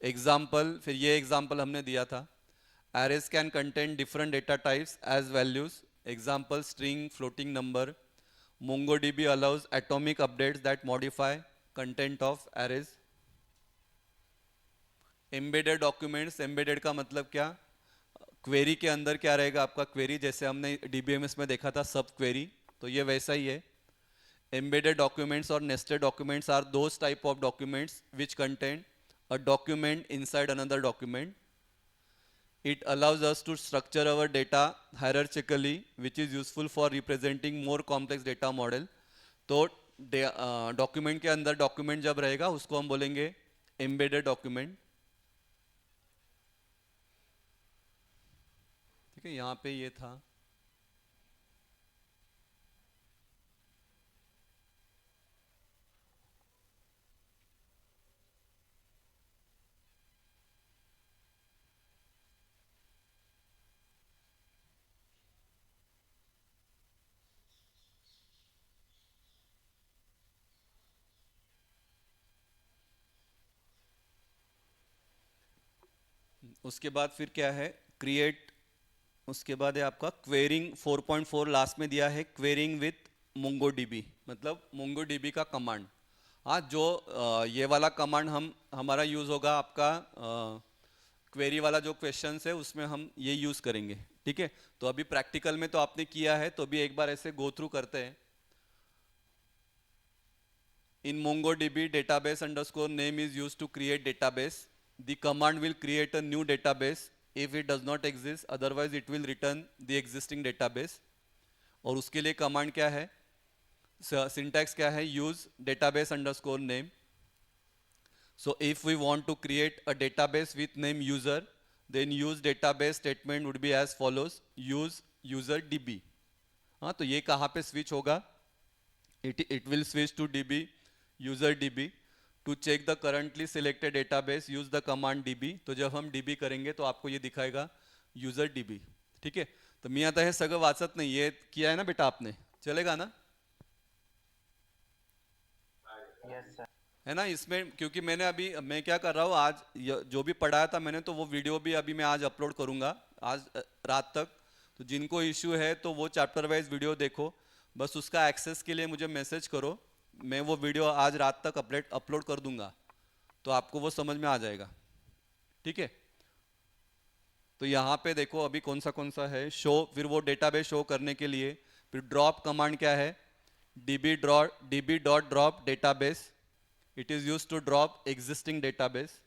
Example, फिर ये example हमने दिया था। Arrays can contain different data types as values. Example, string, floating number. MongoDB allows atomic updates that modify content of arrays. Embedded documents, embedded का मतलब क्या? क्वेरी के अंदर क्या रहेगा आपका, क्वेरी जैसे हमने डीबीएमएस में देखा था सब क्वेरी, तो ये वैसा ही है। एम्बेडेड डॉक्यूमेंट्स और nested documents are those type of documents which contain a document inside another document. It allows us to structure our data hierarchically which is useful for representing more complex data model. तो डॉक्यूमेंट के अंदर डॉक्यूमेंट जब रहेगा उसको हम बोलेंगे एम्बेडेड डॉक्यूमेंट, ठीक है। यहाँ पे ये था। उसके बाद फिर क्या है, क्रिएट। उसके बाद है आपका क्वेरिंग 4.4 लास्ट में दिया है, क्वेरिंग विथ मोंगोडीबी, मतलब मोंगोडीबी का कमांड। हाँ जो ये वाला कमांड हमारा यूज होगा आपका क्वेरी वाला जो क्वेश्चन है उसमें हम ये यूज करेंगे, ठीक है। तो अभी प्रैक्टिकल में तो आपने किया है, तो अभी एक बार ऐसे गो थ्रू करते हैं। इन MongoDB database underscore name is used to create database. The command will create a new database if it does not exist, otherwise it will return the existing database. और उसके लिए कमांड क्या है, सिंटैक्स क्या है, use database underscore name. So if we want to create a database with name user, then use database statement would be as follows, use user db. हाँ तो ये कहाँ पे स्विच होगा, it will switch to db user db. To check the currently selected database use the command db. तो जब हम db करेंगे तो आपको ये दिखाएगा user db, ठीक है। तर मी आता हे सगळं वाचत नाही, ये किया है ना बेटा आपने, चलेगा ना? Yes, sir. है ना इसमें, क्योंकि मैं क्या कर रहा हूँ आज, जो भी पढ़ाया था मैंने तो वो वीडियो भी अभी मैं आज अपलोड करूँगा आज रात तक। तो जिनको इश्यू है तो वो चैप्टर वाइज वीडियो देखो, बस उसका एक्सेस के लिए मुझे मैसेज करो, मैं वो वीडियो आज रात तक अपलोड कर दूंगा, तो आपको वो समझ में आ जाएगा, ठीक है। तो यहाँ पे देखो अभी कौन सा है, शो, फिर वो डेटाबेस शो करने के लिए फिर ड्रॉप कमांड क्या है, db dot drop database, it is use to drop existing database.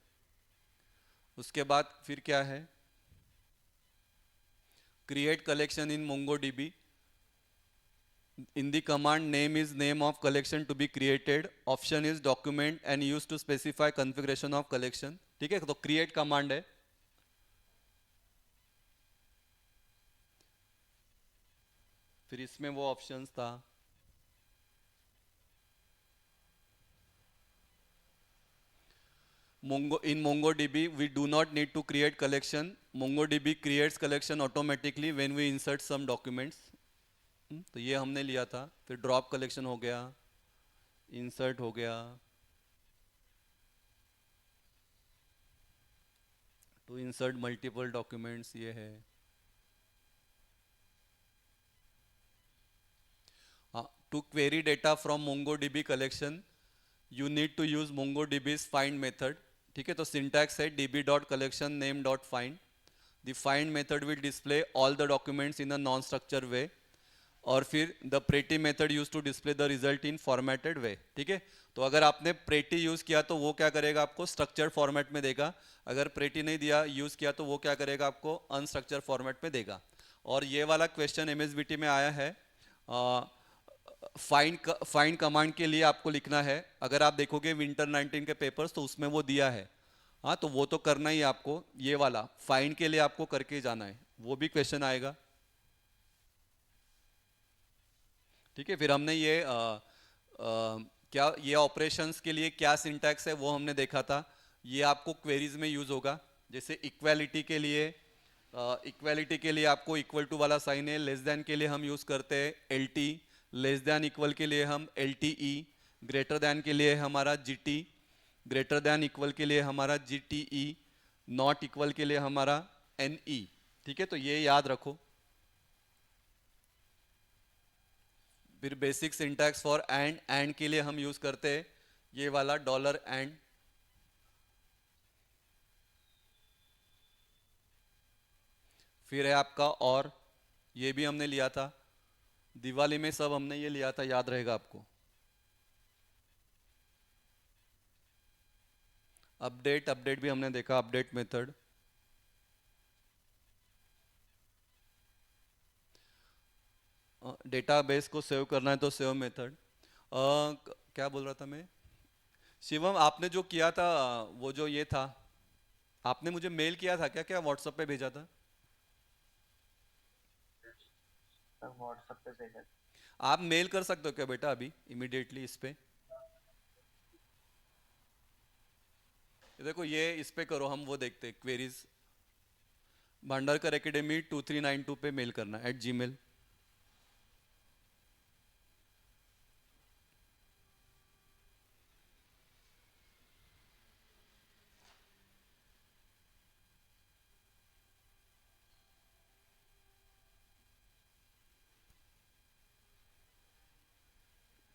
उसके बाद फिर क्या है, create collection in MongoDB, In the command, name is name of collection to be created. Option is document and used to specify configuration of collection. ठीक है, तो create command है. फिर इसमें वो ऑप्शंस था. In MongoDB, we do not need to create collection. MongoDB creates collection automatically when we insert some documents. तो ये हमने लिया था. फिर ड्रॉप कलेक्शन हो गया, इंसर्ट हो गया, टू इंसर्ट मल्टीपल डॉक्यूमेंट्स ये है. To query data from MongoDB collection you need to use MongoDB's find method. ठीक है, तो सिंटैक्स है db.collection name.find. The find method will display all the documents in a non structure way. और फिर the pretty method use to display the result in formatted way. ठीक है, तो अगर आपने प्रेटी यूज किया तो वो क्या करेगा, आपको स्ट्रक्चर्ड फॉर्मेट में देगा. अगर प्रेटी नहीं दिया यूज किया तो वो क्या करेगा, आपको अनस्ट्रक्चर फॉर्मेट में देगा. और ये वाला क्वेश्चन MSBT में आया है. फाइंड कमांड के लिए आपको लिखना है. अगर आप देखोगे विंटर 19 के पेपर्स तो उसमें वो दिया है. हाँ, तो वो तो करना ही आपको. ये वाला फाइंड के लिए आपको करके जाना है, वो भी क्वेश्चन आएगा. ठीक है, फिर हमने ये क्या ये ऑपरेशंस के लिए क्या सिंटैक्स है वो हमने देखा था. ये आपको क्वेरीज में यूज होगा. जैसे इक्वालिटी के लिए आपको इक्वल टू वाला साइन है. लेस देन के लिए हम यूज करते हैं LT. लेस देन इक्वल के लिए हम LTE. ग्रेटर देन के लिए हमारा GT. ग्रेटर देन इक्वल के लिए हमारा GTE. नॉट इक्वल के लिए हमारा NE. ठीक है, तो ये याद रखो. फिर बेसिक सिंटैक्स फॉर एंड के लिए हम यूज करते हैं ये वाला $and. फिर है आपका और, ये भी हमने लिया था दिवाली में, सब हमने ये लिया था, याद रहेगा आपको. अपडेट भी हमने देखा, अपडेट मेथड. डेटाबेस को सेव करना है तो सेव मेथड. क्या बोल रहा था मैं, शिवम आपने जो किया था वो जो ये था, आपने मुझे मेल किया था क्या, व्हाट्सएप पे भेजा था? सर व्हाट्सएप पे भेजा. आप मेल कर सकते हो क्या बेटा अभी इमीडिएटली इस पे? देखो ये इस पे करो, हम वो देखते हैं क्वेरीज. भांडारकर एकेडमी 2392 पे मेल करना @gmail.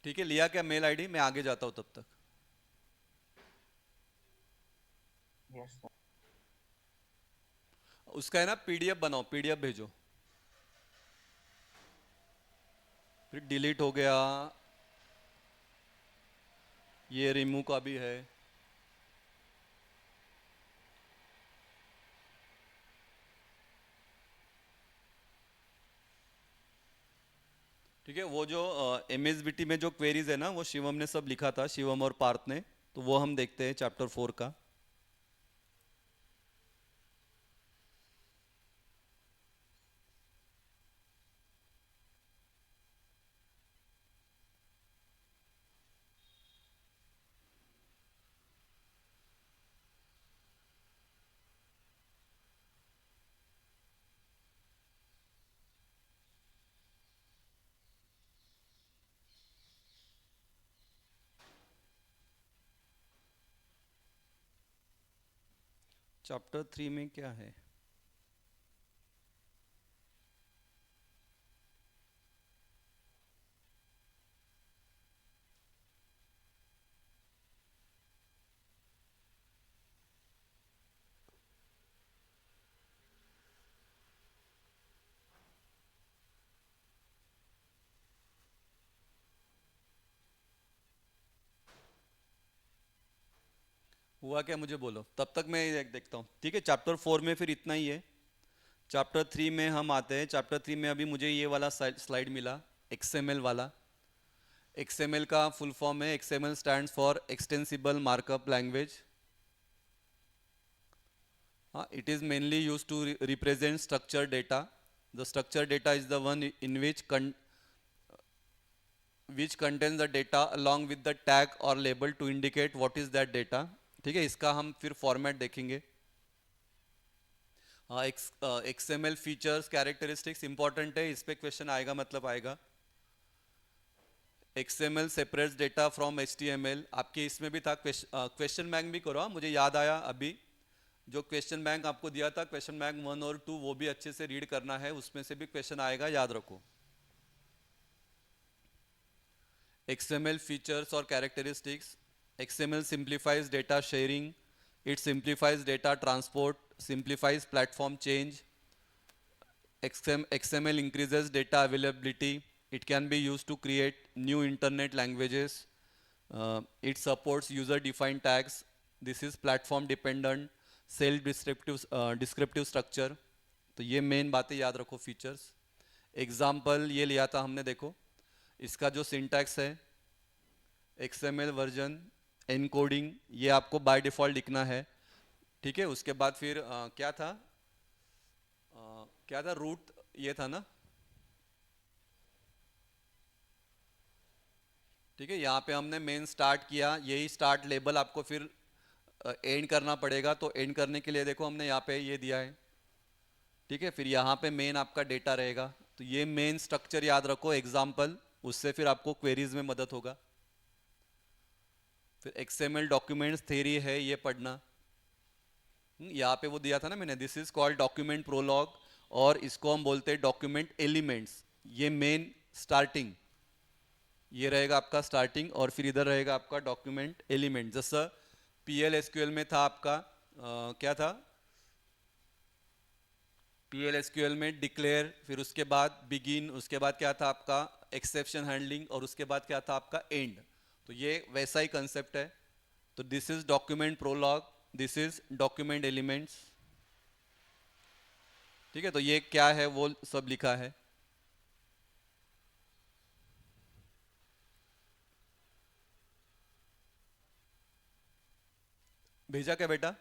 ठीक है, लिया क्या मेल आईडी? मैं आगे जाता हूं तब तक. Yes sir. उसका है ना PDF बनाओ, PDF भेजो. फिर डिलीट हो गया, ये रिमूव का भी है. ठीक है, वो जो MSBT में जो क्वेरीज है ना वो शिवम ने सब लिखा था, शिवम और पार्थ ने, तो वो हम देखते हैं चैप्टर 4 का. चैप्टर 3 में क्या है? हुआ क्या मुझे बोलो, तब तक मैं देखता हूँ. ठीक है, चैप्टर 4 में फिर इतना ही है. चैप्टर 3 में हम आते हैं. चैप्टर 3 में अभी मुझे ये वाला स्लाइड मिला, XML वाला। XML का फुल फॉर्म है, XML stands for extensible markup language. It is mainly used to represent structured data. The structured data is the one in which contains the data along with the tag or label to indicate what is that data. ठीक है, इसका हम फिर फॉर्मेट देखेंगे। XML फीचर्स कैरेक्टरिस्टिक्स इंपॉर्टेंट है, इस पे क्वेश्चन आएगा, मतलब आएगा। XML separates data from HTML। आपके इसमें भी था, क्वेश्चन बैंक भी करो। मुझे याद आया अभी, जो क्वेश्चन बैंक आपको दिया था, क्वेश्चन बैंक 1 और 2, वो भी अच्छे से रीड करना है, उसमें से भी क्वेश्चन आएगा, याद रखो। XML features or characteristics. XML simplifies data sharing, it simplifies data transport, simplifies platform change. XML increases data availability, it can be used to create new internet languages. It supports user defined tags, this is platform dependent, self descriptive structure। तो ये मेन बातें याद रखो, फीचर्स। एग्जाम्पल ये लिया था हमने, देखो इसका जो सिंटैक्स है, XML वर्जन एनकोडिंग, ये आपको बाय डिफॉल्ट लिखना है। ठीक है, उसके बाद फिर क्या था, क्या था, रूट ये था ना। ठीक है, यहाँ पे हमने मेन स्टार्ट किया, यही स्टार्ट लेबल आपको फिर एंड करना पड़ेगा। तो एंड करने के लिए देखो हमने यहाँ पे ये दिया है। ठीक है, फिर यहाँ पे मेन आपका डेटा रहेगा। तो ये मेन स्ट्रक्चर याद रखो, एग्जाम्पल, उससे फिर आपको क्वेरीज में मदद होगा। फिर XML डॉक्यूमेंट्स थ्योरी है, ये पढ़ना। यहाँ पे वो दिया था ना मैंने, this is called document prolog, और इसको हम बोलते हैं डॉक्यूमेंट एलिमेंट्स। ये मेन स्टार्टिंग, ये रहेगा आपका स्टार्टिंग, और फिर इधर रहेगा आपका डॉक्यूमेंट एलिमेंट। जैसा PL/SQL में था आपका क्या था, PL/SQL में डिक्लेयर, फिर उसके बाद बिगिन, उसके बाद क्या था आपका एक्सेप्शन हैंडलिंग, और उसके बाद क्या था आपका एंड। तो ये वैसा ही कंसेप्ट है। तो this is document prolog, this is document elements. ठीक है, तो ये क्या है वो सब लिखा है। भेजा क्या बेटा?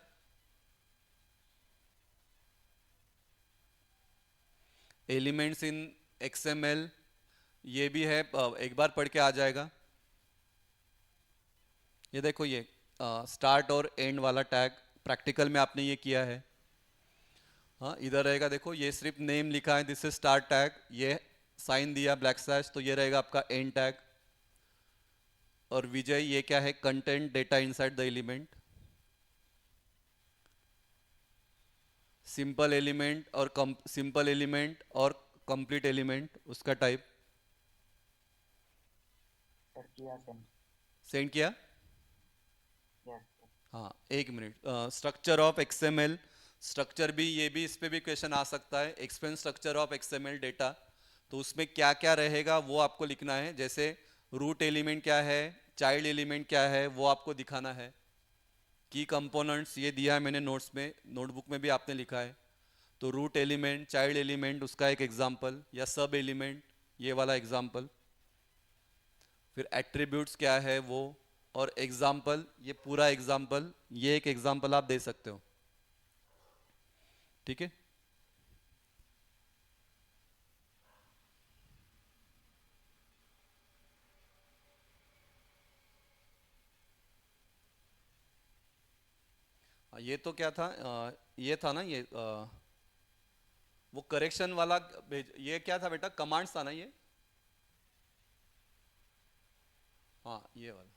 एलिमेंट्स इन XML, ये भी है, एक बार पढ़ के आ जाएगा। ये देखो, ये स्टार्ट और एंड वाला टैग प्रैक्टिकल में आपने ये किया है। हाँ, इधर रहेगा, देखो ये सिर्फ नेम लिखा है, दिस इज स्टार्ट टैग, ये साइन दिया ब्लैक स्लैश, तो ये रहेगा आपका एंड टैग। और विजय, ये क्या है, content data inside the element. Simple element और सिंपल एलिमेंट और कंप्लीट एलिमेंट, उसका टाइप। सर किया सेंड। सेंड किया? यस। हाँ, एक minute. Structure of XML, structure भी, ये भी, इस पे भी क्वेश्चन आ सकता है। Explain structure of XML data, तो उसमें क्या क्या रहेगा वो आपको लिखना है। जैसे रूट एलिमेंट क्या है, चाइल्ड एलिमेंट क्या है, वो आपको दिखाना है। की कंपोनेंट्स ये दिया है मैंने नोट्स में, नोटबुक में भी आपने लिखा है। तो रूट एलिमेंट, चाइल्ड एलिमेंट, उसका एक एग्जाम्पल, या सब एलिमेंट, ये वाला एग्जाम्पल। फिर एट्रीब्यूट्स क्या है वो, और एग्जाम्पल, ये पूरा एग्जाम्पल, ये एक एग्जाम्पल आप दे सकते हो। ठीक है, ये तो क्या था, ये था ना, ये वो करेक्शन वाला भेज, ये क्या था बेटा, कमांड्स था ना ये। हाँ, ये वाला।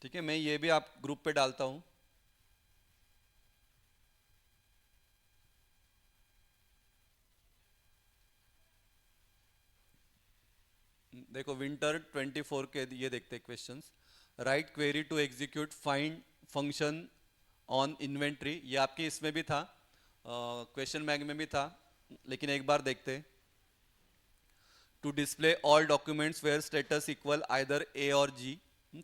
ठीक है, मैं ये भी आप ग्रुप पे डालता हूँ। देखो विंटर 24 के ये देखते हैं questions. Write query to execute find function on inventory, ये आपके इसमें भी था, क्वेश्चन बैंक में भी था, लेकिन एक बार देखते। To display all documents where status equal either A और जी,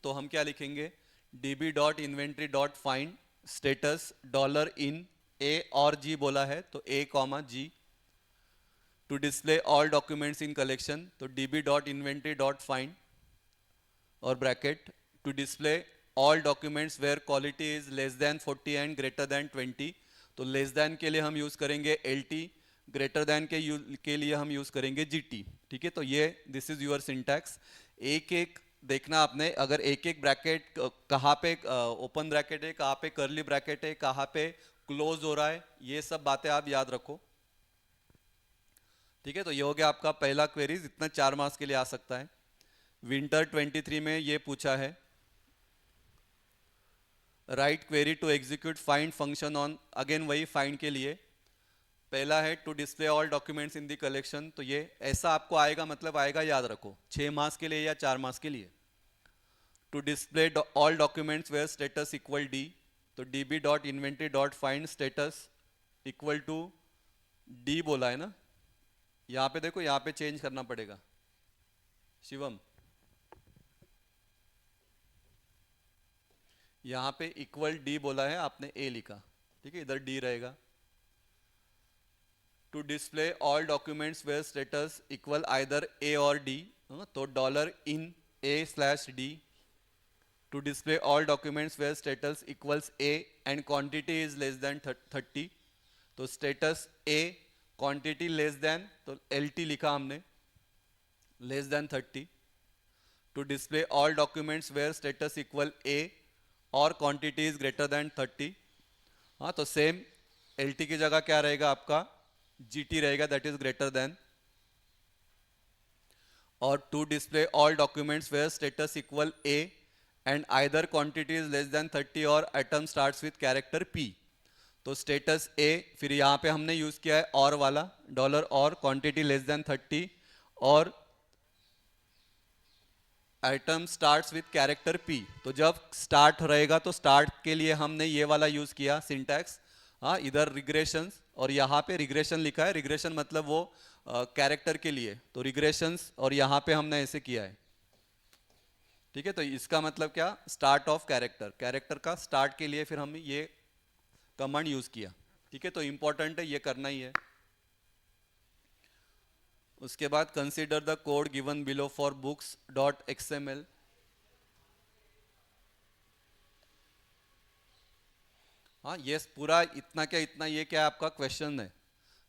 तो हम क्या लिखेंगे, db dot inventory dot find status dollar in A और जी बोला है तो A comma G. To display all documents in collection तो db dot inventory dot find और bracket to display all documents where quality is less than 40 and greater than 20, तो लेस देन के लिए हम यूज करेंगे LT, ग्रेटर देन के लिए हम यूज करेंगे GT। ठीक है, तो ये दिस इज योर सिंटैक्स। एक एक देखना आपने, अगर एक एक ब्रैकेट कहाँ पे ओपन ब्रैकेट है, कहाँ पे कर्ली ब्रैकेट है, कहाँ पे क्लोज हो रहा है, ये सब बातें आप याद रखो। ठीक है, तो ये हो गया आपका पहला क्वेरीज, इतना 4 मार्क्स के लिए आ सकता है। विंटर 23 में ये पूछा है, write query to execute find function on, again वही फाइंड के लिए पहला है to display all documents in the collection, तो ये ऐसा आपको आएगा, मतलब आएगा, याद रखो 6 मार्क्स के लिए या 4 मार्क्स के लिए। To display all documents where status equal D, तो db dot inventory dot find status equal to D बोला है ना, यहाँ पे देखो, यहाँ पे चेंज करना पड़ेगा शिवम, यहाँ पे इक्वल डी बोला है, आपने ए लिखा, ठीक है, इधर डी रहेगा। To display all documents where status equal either A और डी, तो dollar in A slash D. To display all documents where status equals A and quantity is less than 30, तो status A, quantity less than, तो LT लिखा हमने, less than 30। To display all documents where status equal A और क्वांटिटी इज ग्रेटर देन 30, हाँ, तो सेम LT की जगह क्या रहेगा आपका, GT रहेगा, दैट इज ग्रेटर देन। और to display all documents where status equal A and either quantity is less than 30 और item starts with character P, तो स्टेटस ए, फिर यहाँ पे हमने यूज किया है और वाला, डॉलर और क्वांटिटी लेस देन 30 और item starts with character P, तो जब स्टार्ट रहेगा तो स्टार्ट के लिए हमने ये वाला यूज किया सिंटैक्स, हाँ, इधर रिग्रेशंस और यहाँ पे रिग्रेशन लिखा है, रिग्रेशन मतलब वो कैरेक्टर के लिए, तो रिग्रेशंस और यहाँ पे हमने ऐसे किया है। ठीक है, तो इसका मतलब क्या, स्टार्ट ऑफ कैरेक्टर, कैरेक्टर का स्टार्ट के लिए फिर हमने ये कमांड यूज किया। ठीक है, तो इंपॉर्टेंट है, ये करना ही है। उसके बाद consider the code given below for books dot XML, हाँ, ये पूरा इतना क्या, इतना ये क्या आपका क्वेश्चन है,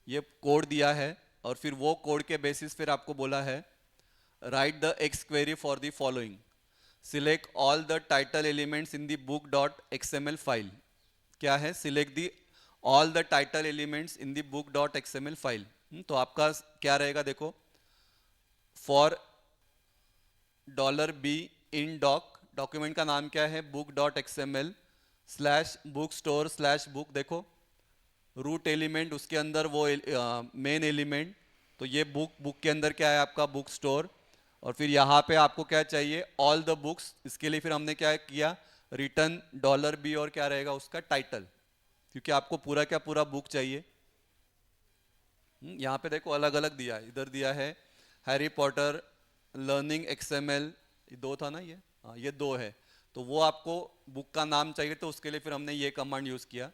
ये कोड दिया है और फिर वो कोड के बेसिस फिर आपको बोला है write the X query for the following, select all the title elements in the book dot XML file, क्या है, select the all the title elements in the book dot XML file, तो आपका क्या रहेगा, देखो, for $B in doc, document का नाम क्या है, book dot XML slash bookstore slash book, देखो रूट एलिमेंट, उसके अंदर वो मेन एलिमेंट, तो ये बुक के अंदर क्या है आपका, बुक स्टोर, और फिर यहाँ पे आपको क्या चाहिए, ऑल द बुक्स, इसके लिए फिर हमने क्या किया, रिटर्न $B और क्या रहेगा उसका टाइटल, क्योंकि आपको पूरा क्या पूरा बुक चाहिए। यहाँ पे देखो अलग अलग दिया है, इधर दिया है हैरी पॉटर लर्निंग XML, ये 2 था ना, ये, हाँ, ये 2 है, तो वो आपको बुक का नाम चाहिए, तो उसके लिए फिर हमने ये कमांड यूज किया।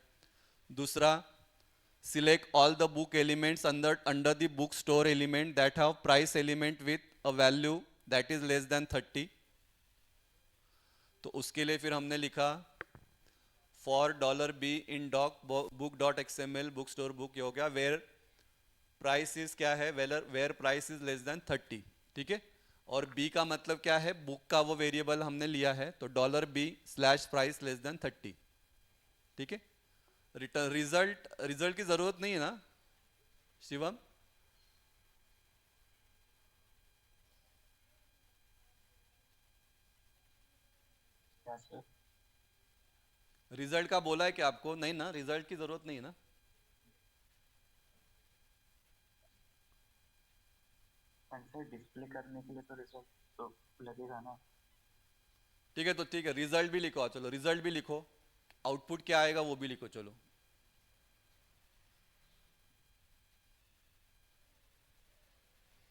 दूसरा, select all the book elements under the bookstore element that have price element with a value that is less than 30, तो उसके लिए फिर हमने लिखा for $B in doc book dot XML bookstore book, ये हो गया, वेयर प्राइस इज क्या है, where price is less than 30, ठीक है, और B का मतलब क्या है, बुक का वो वेरिएबल हमने लिया है, तो $B slash price less than 30, ठीक है। रिटर्न रिजल्ट की जरूरत नहीं है ना शिवम, यस सर। रिजल्ट का बोला है कि आपको नहीं ना, रिजल्ट की जरूरत नहीं है ना, आंसर डिस्प्ले करने के लिए तो रिजल्ट तो लगेगा ना। ठीक है, रिजल्ट भी लिखो, चलो रिजल्ट भी लिखो, आउटपुट क्या आएगा वो भी लिखो। चलो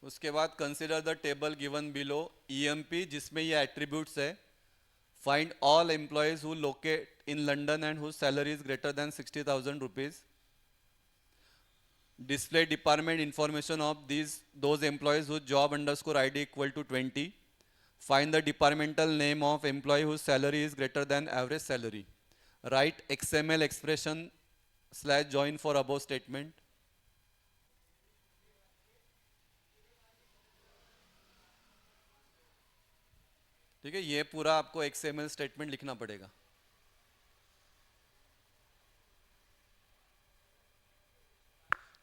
उसके बाद consider the table given below, EMP जिसमें ये एट्रीब्यूट्स है, find all employees who locate in London and whose salary is greater than 60,000 rupees, display department information of those employees whose job underscore ID equal to 20, find the departmental name of employee whose salary is greater than average salary, write XML expression / join for above statement. ठीक है, ये पूरा आपको XML स्टेटमेंट लिखना पड़ेगा।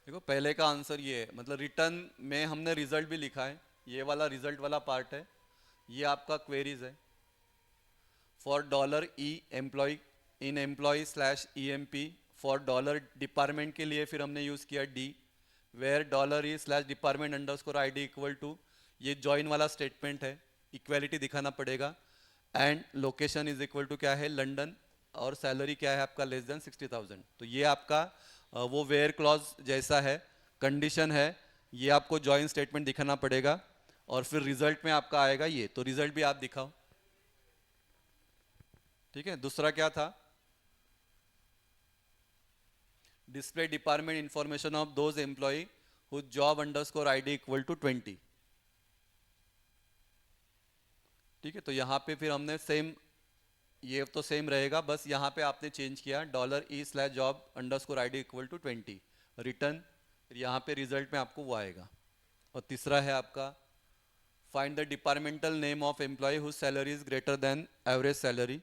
देखो पहले का आंसर ये है, मतलब रिटर्न में हमने रिजल्ट भी लिखा है, ये वाला रिजल्ट वाला पार्ट है, ये आपका क्वेरीज है। For dollar E employee in employee slash EMP, for dollar department के लिए फिर हमने यूज किया D, where dollar E slash department underscore ID equal to, ये जॉइन वाला स्टेटमेंट है, इक्वालिटी दिखाना पड़ेगा, and location is equal to क्या है लंदन, और सैलरी क्या है आपका लेस देन 60,000। तो ये आपका वो वेयर क्लॉज जैसा है, कंडीशन है, ये आपको जॉइन स्टेटमेंट दिखाना पड़ेगा, और फिर रिजल्ट में आपका आएगा ये, तो रिजल्ट भी आप दिखाओ। ठीक है, दूसरा क्या था, display department information of those employee whose job underscore ID equal to 20। ठीक है, तो यहाँ पे फिर हमने सेम, ये तो सेम रहेगा, बस यहाँ पे आपने चेंज किया dollar E slash job underscore ID equal to 20, return, फिर यहाँ पे रिजल्ट में आपको वो आएगा। और तीसरा है आपका find the departmental name of employee whose salary is greater than average salary,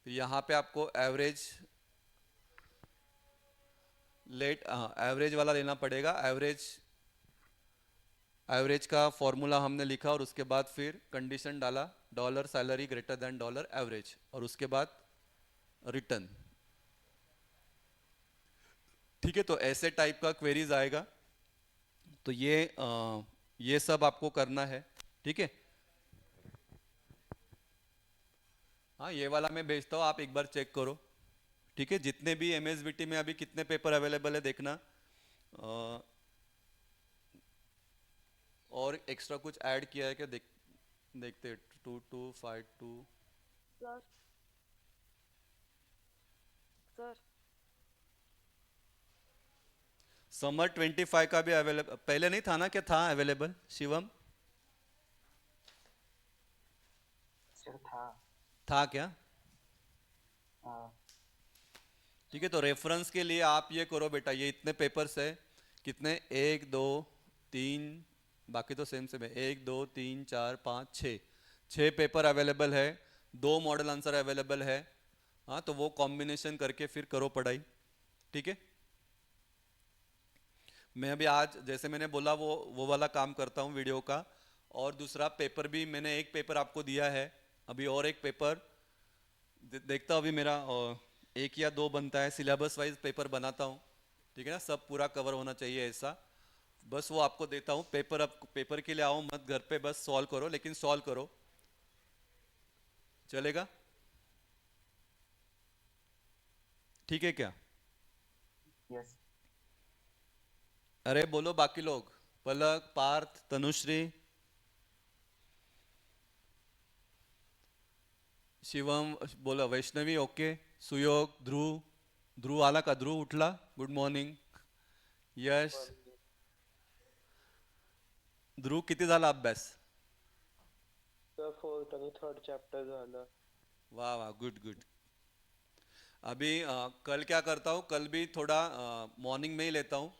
फिर यहाँ पे आपको एवरेज एवरेज वाला लेना पड़ेगा, एवरेज का फॉर्मूला हमने लिखा, और उसके बाद फिर कंडीशन डाला dollar salary greater than dollar average, और उसके बाद रिटर्न। ठीक है, तो ऐसे टाइप का क्वेरीज आएगा, तो ये सब आपको करना है। ठीक है, हाँ ये वाला मैं भेजता हूँ, आप एक बार चेक करो। ठीक है, जितने भी MSBT में अभी कितने पेपर अवेलेबल है देखना, और एक्स्ट्रा कुछ ऐड किया है क्या देखते 2252। सर सर समर 25 का भी अवेलेबल, पहले नहीं था ना, क्या था अवेलेबल शिवम? सर था क्या? हाँ ठीक है, तो रेफरेंस के लिए आप ये करो बेटा, ये इतने पेपर्स है, कितने 1 2 3, बाकी तो सेम सेम है, 1 2 3 4 5 6 पेपर अवेलेबल है, 2 मॉडल आंसर अवेलेबल है। हाँ, तो वो कॉम्बिनेशन करके फिर करो पढ़ाई। ठीक है, मैं अभी आज जैसे मैंने बोला वो वाला काम करता हूँ वीडियो का, और दूसरा पेपर भी मैंने एक पेपर आपको दिया है, अभी और एक पेपर देखता हूँ, अभी मेरा 1 या 2 बनता है, सिलेबस वाइज पेपर बनाता हूँ। ठीक है ना, सब पूरा कवर होना चाहिए ऐसा, बस वो आपको देता हूँ पेपर। अब पेपर के लिए आओ मत घर पे, बस सॉल्व करो, लेकिन सॉल्व करो, चलेगा? ठीक है क्या? यस अरे बोलो बाकी लोग, पलक, पार्थ, तनुश्री, शिवम बोला, वैष्णवी ओके, सुयोग, ध्रुव आला का? ध्रुव उठला, गुड मॉर्निंग। यश, ध्रुव किती झाला अभ्यास? सर 4th आणि 3rd चॅप्टर झालं. वाह वाह, गुड गुड। अभी कल क्या करता हूँ, कल भी थोड़ा मॉर्निंग में ही लेता हूँ,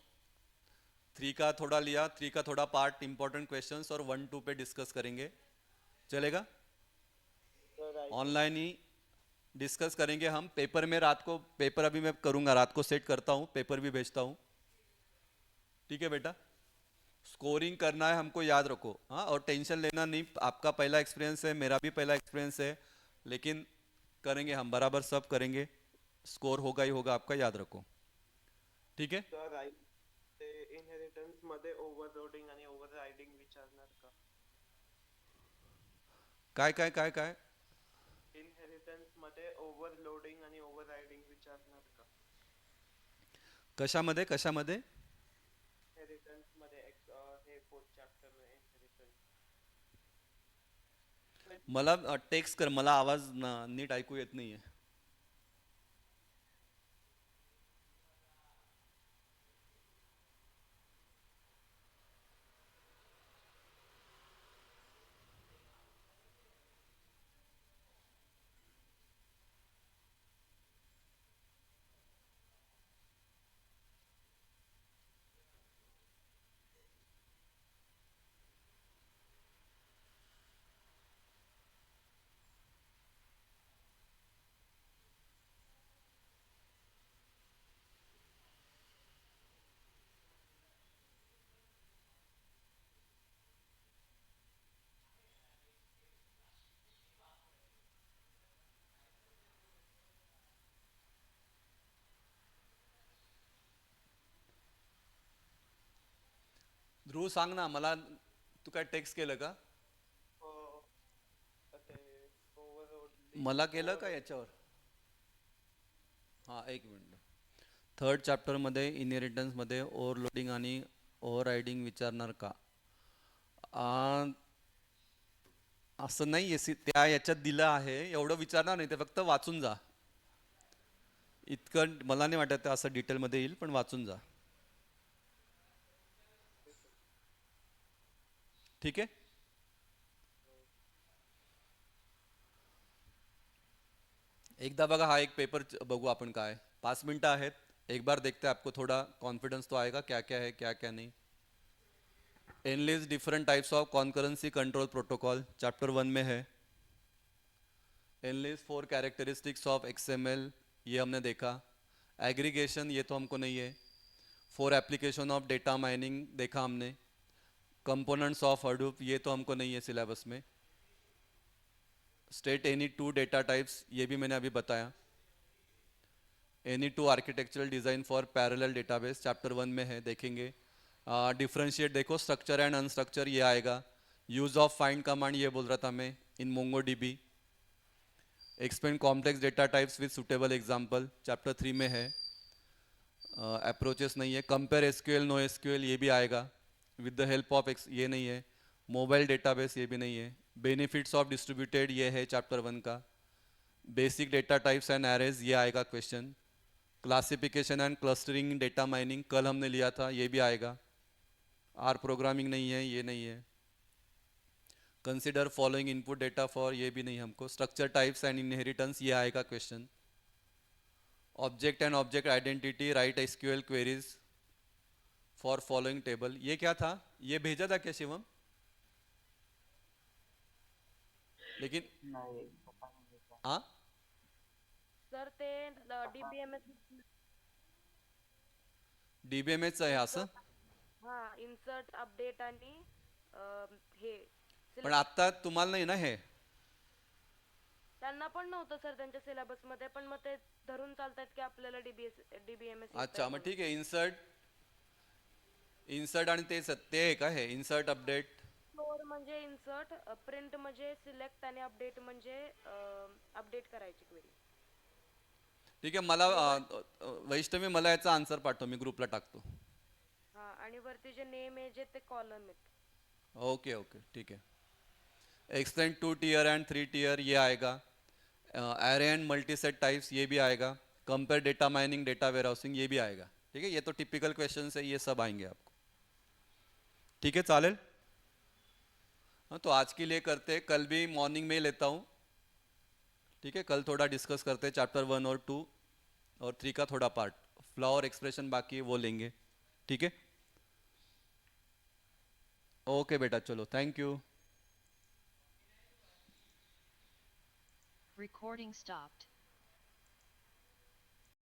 3 का थोड़ा लिया, 3 का थोड़ा पार्ट इंपॉर्टेंट क्वेश्चंस, और 1 2 पे डिस्कस करेंगे, चलेगा? ऑनलाइन ही डिस्कस करेंगे हम। पेपर में रात को, पेपर अभी मैं करूंगा, रात को सेट करता हूँ, पेपर भी भेजता हूँ। ठीक है बेटा, स्कोरिंग करना है हमको, याद रखो। हाँ, और टेंशन लेना नहीं, आपका पहला एक्सपीरियंस है, मेरा भी पहला एक्सपीरियंस है, लेकिन करेंगे हम बराबर, सब करेंगे, स्कोर होगा ही होगा आपका, याद रखो। ठीक है, सर राईट ते इनहेरिटन्स मध्ये ओव्हरलोडिंग आणि ओव्हररायडिंग विचारणार का? काय काय काय काय इनहेरिटन्स मध्ये ओव्हरलोडिंग आणि ओव्हररायडिंग विचारणार का? कशामध्ये कशामध्ये इनहेरिटन्स मध्ये हे फोर्थ चॅप्टर मध्ये इनहेरिटन्स. मला टेक्स्ट कर, मला आवाज नीट ऐकू येत नाहीये. ध्रुव सांग ना मला, तू काय टेक्स्ट केलं का? ते ओव्हरलोडिंग मला केलं का याच्यावर? हां एक मिनिट. थर्ड चॅप्टरमध्ये इनहेरिटन्समध्ये ओव्हरलोडिंग आणि ओव्हररायडिंग विचारणार का? असं नाही आहे, त्या याच्यात दिलं आहे एवढं विचारणार नाही, ते फक्त वाचून जा. इतकं मला नाही वाटत असं डिटेलमध्ये येईल, पण वाचून जा. ठीक आहे. एकदा बघा हा एक पेपर बघू आपण काय, 5 मिनटं आहेत. एक बार देखते हैं, आपको थोड़ा कॉन्फिडेंस तो आएगा क्या क्या है क्या क्या नहीं. Enlist different types of concurrency control protocol chapter 1 में है. एनलिस्ट 4 कैरेक्टरिस्टिक्स ऑफ XML ये हमने देखा. एग्रीगेशन ये तो हमको नहीं है. 4 एप्लीकेशन ऑफ डेटा माइनिंग देखा हमने. कंपोनेंट्स ऑफ हडूप ये तो हमको नहीं है सिलेबस में. स्टेट एनी 2 डेटा टाइप्स ये भी मैंने अभी बताया. Any 2 architectural design for parallel database chapter 1 में है, देखेंगे. डिफरेंशिएट देखो, स्ट्रक्चर एंड अनस्ट्रक्चर ये आएगा. यूज़ ऑफ फाइंड कमांड ये बोल रहा था मैं इन MongoDB. Explain complex data types with suitable example chapter 3 में है. अप्रोचेस नहीं है. कंपेयर SQL नो SQL ये भी आएगा विद द हेल्प ऑफ ये नहीं है. मोबाइल डेटाबेस ये भी नहीं है. बेनिफिट्स ऑफ डिस्ट्रीब्यूटेड ये है चैप्टर 1 का. Basic data types and arrays ये आएगा question. Classification and clustering data mining कल हमने लिया था, ये भी आएगा. आर प्रोग्रामिंग नहीं है, ये नहीं है. Consider following input data for ये भी नहीं हमको. स्ट्रक्चर टाइप्स एंड इनहेरिटेंस ये आएगा question. Object and object identity right SQL queries for following table ये क्या था, ये भेजा था क्या शिवम? लेकिन नाही पप्पा नाही घेतला. हाँ सर ते DBMS. DBMS आहे असं. हा, इन्सर्ट अपडेट आणि हे पण आता तुम्हाला नाही ना हे. त्यांना पण नव्हतं सर त्यांच्या सिलेबस मध्ये, पण मग ते धरून चालतात की आपल्याला DBMS. अच्छा मग ठीक आहे. इन्सर्ट आणि ते आहे का हे इन्सर्ट अपडेट. स्टोअर म्हणजे इन्सर्ट, प्रिंट म्हणजे सिलेक्ट आणि अपडेट म्हणजे अपडेट करायची क्वेरी. ठीक आहे. मला वैष्णवी मला याचा आन्सर पाठव, मी ग्रुपला टाकतो. हा, आणि वरती जे नेम आहे जे ते कॉलम आहेत. ओके ओके ठीक है. एक्सटेंड 2 tier एंड 3 tier ये आएगा. एरे एंड मल्टीसेट टाइप्स ये भी आएगा. Compare data mining data warehousing ये भी आएगा. ठीक है, ये तो टिपिकल क्वेश्चंस है, ये सब आएंगे आपको. ठीक है चालेल. हाँ तो आज के लिए करते हैं, कल भी मॉर्निंग में ही लेता हूँ. ठीक है, कल थोड़ा डिस्कस करते हैं चैप्टर 1 और 2 और 3 का थोड़ा पार्ट. फ्लावर एक्सप्रेशन बाकी है वो लेंगे. ठीक है ओके बेटा, चलो थैंक यू. Recording stopped.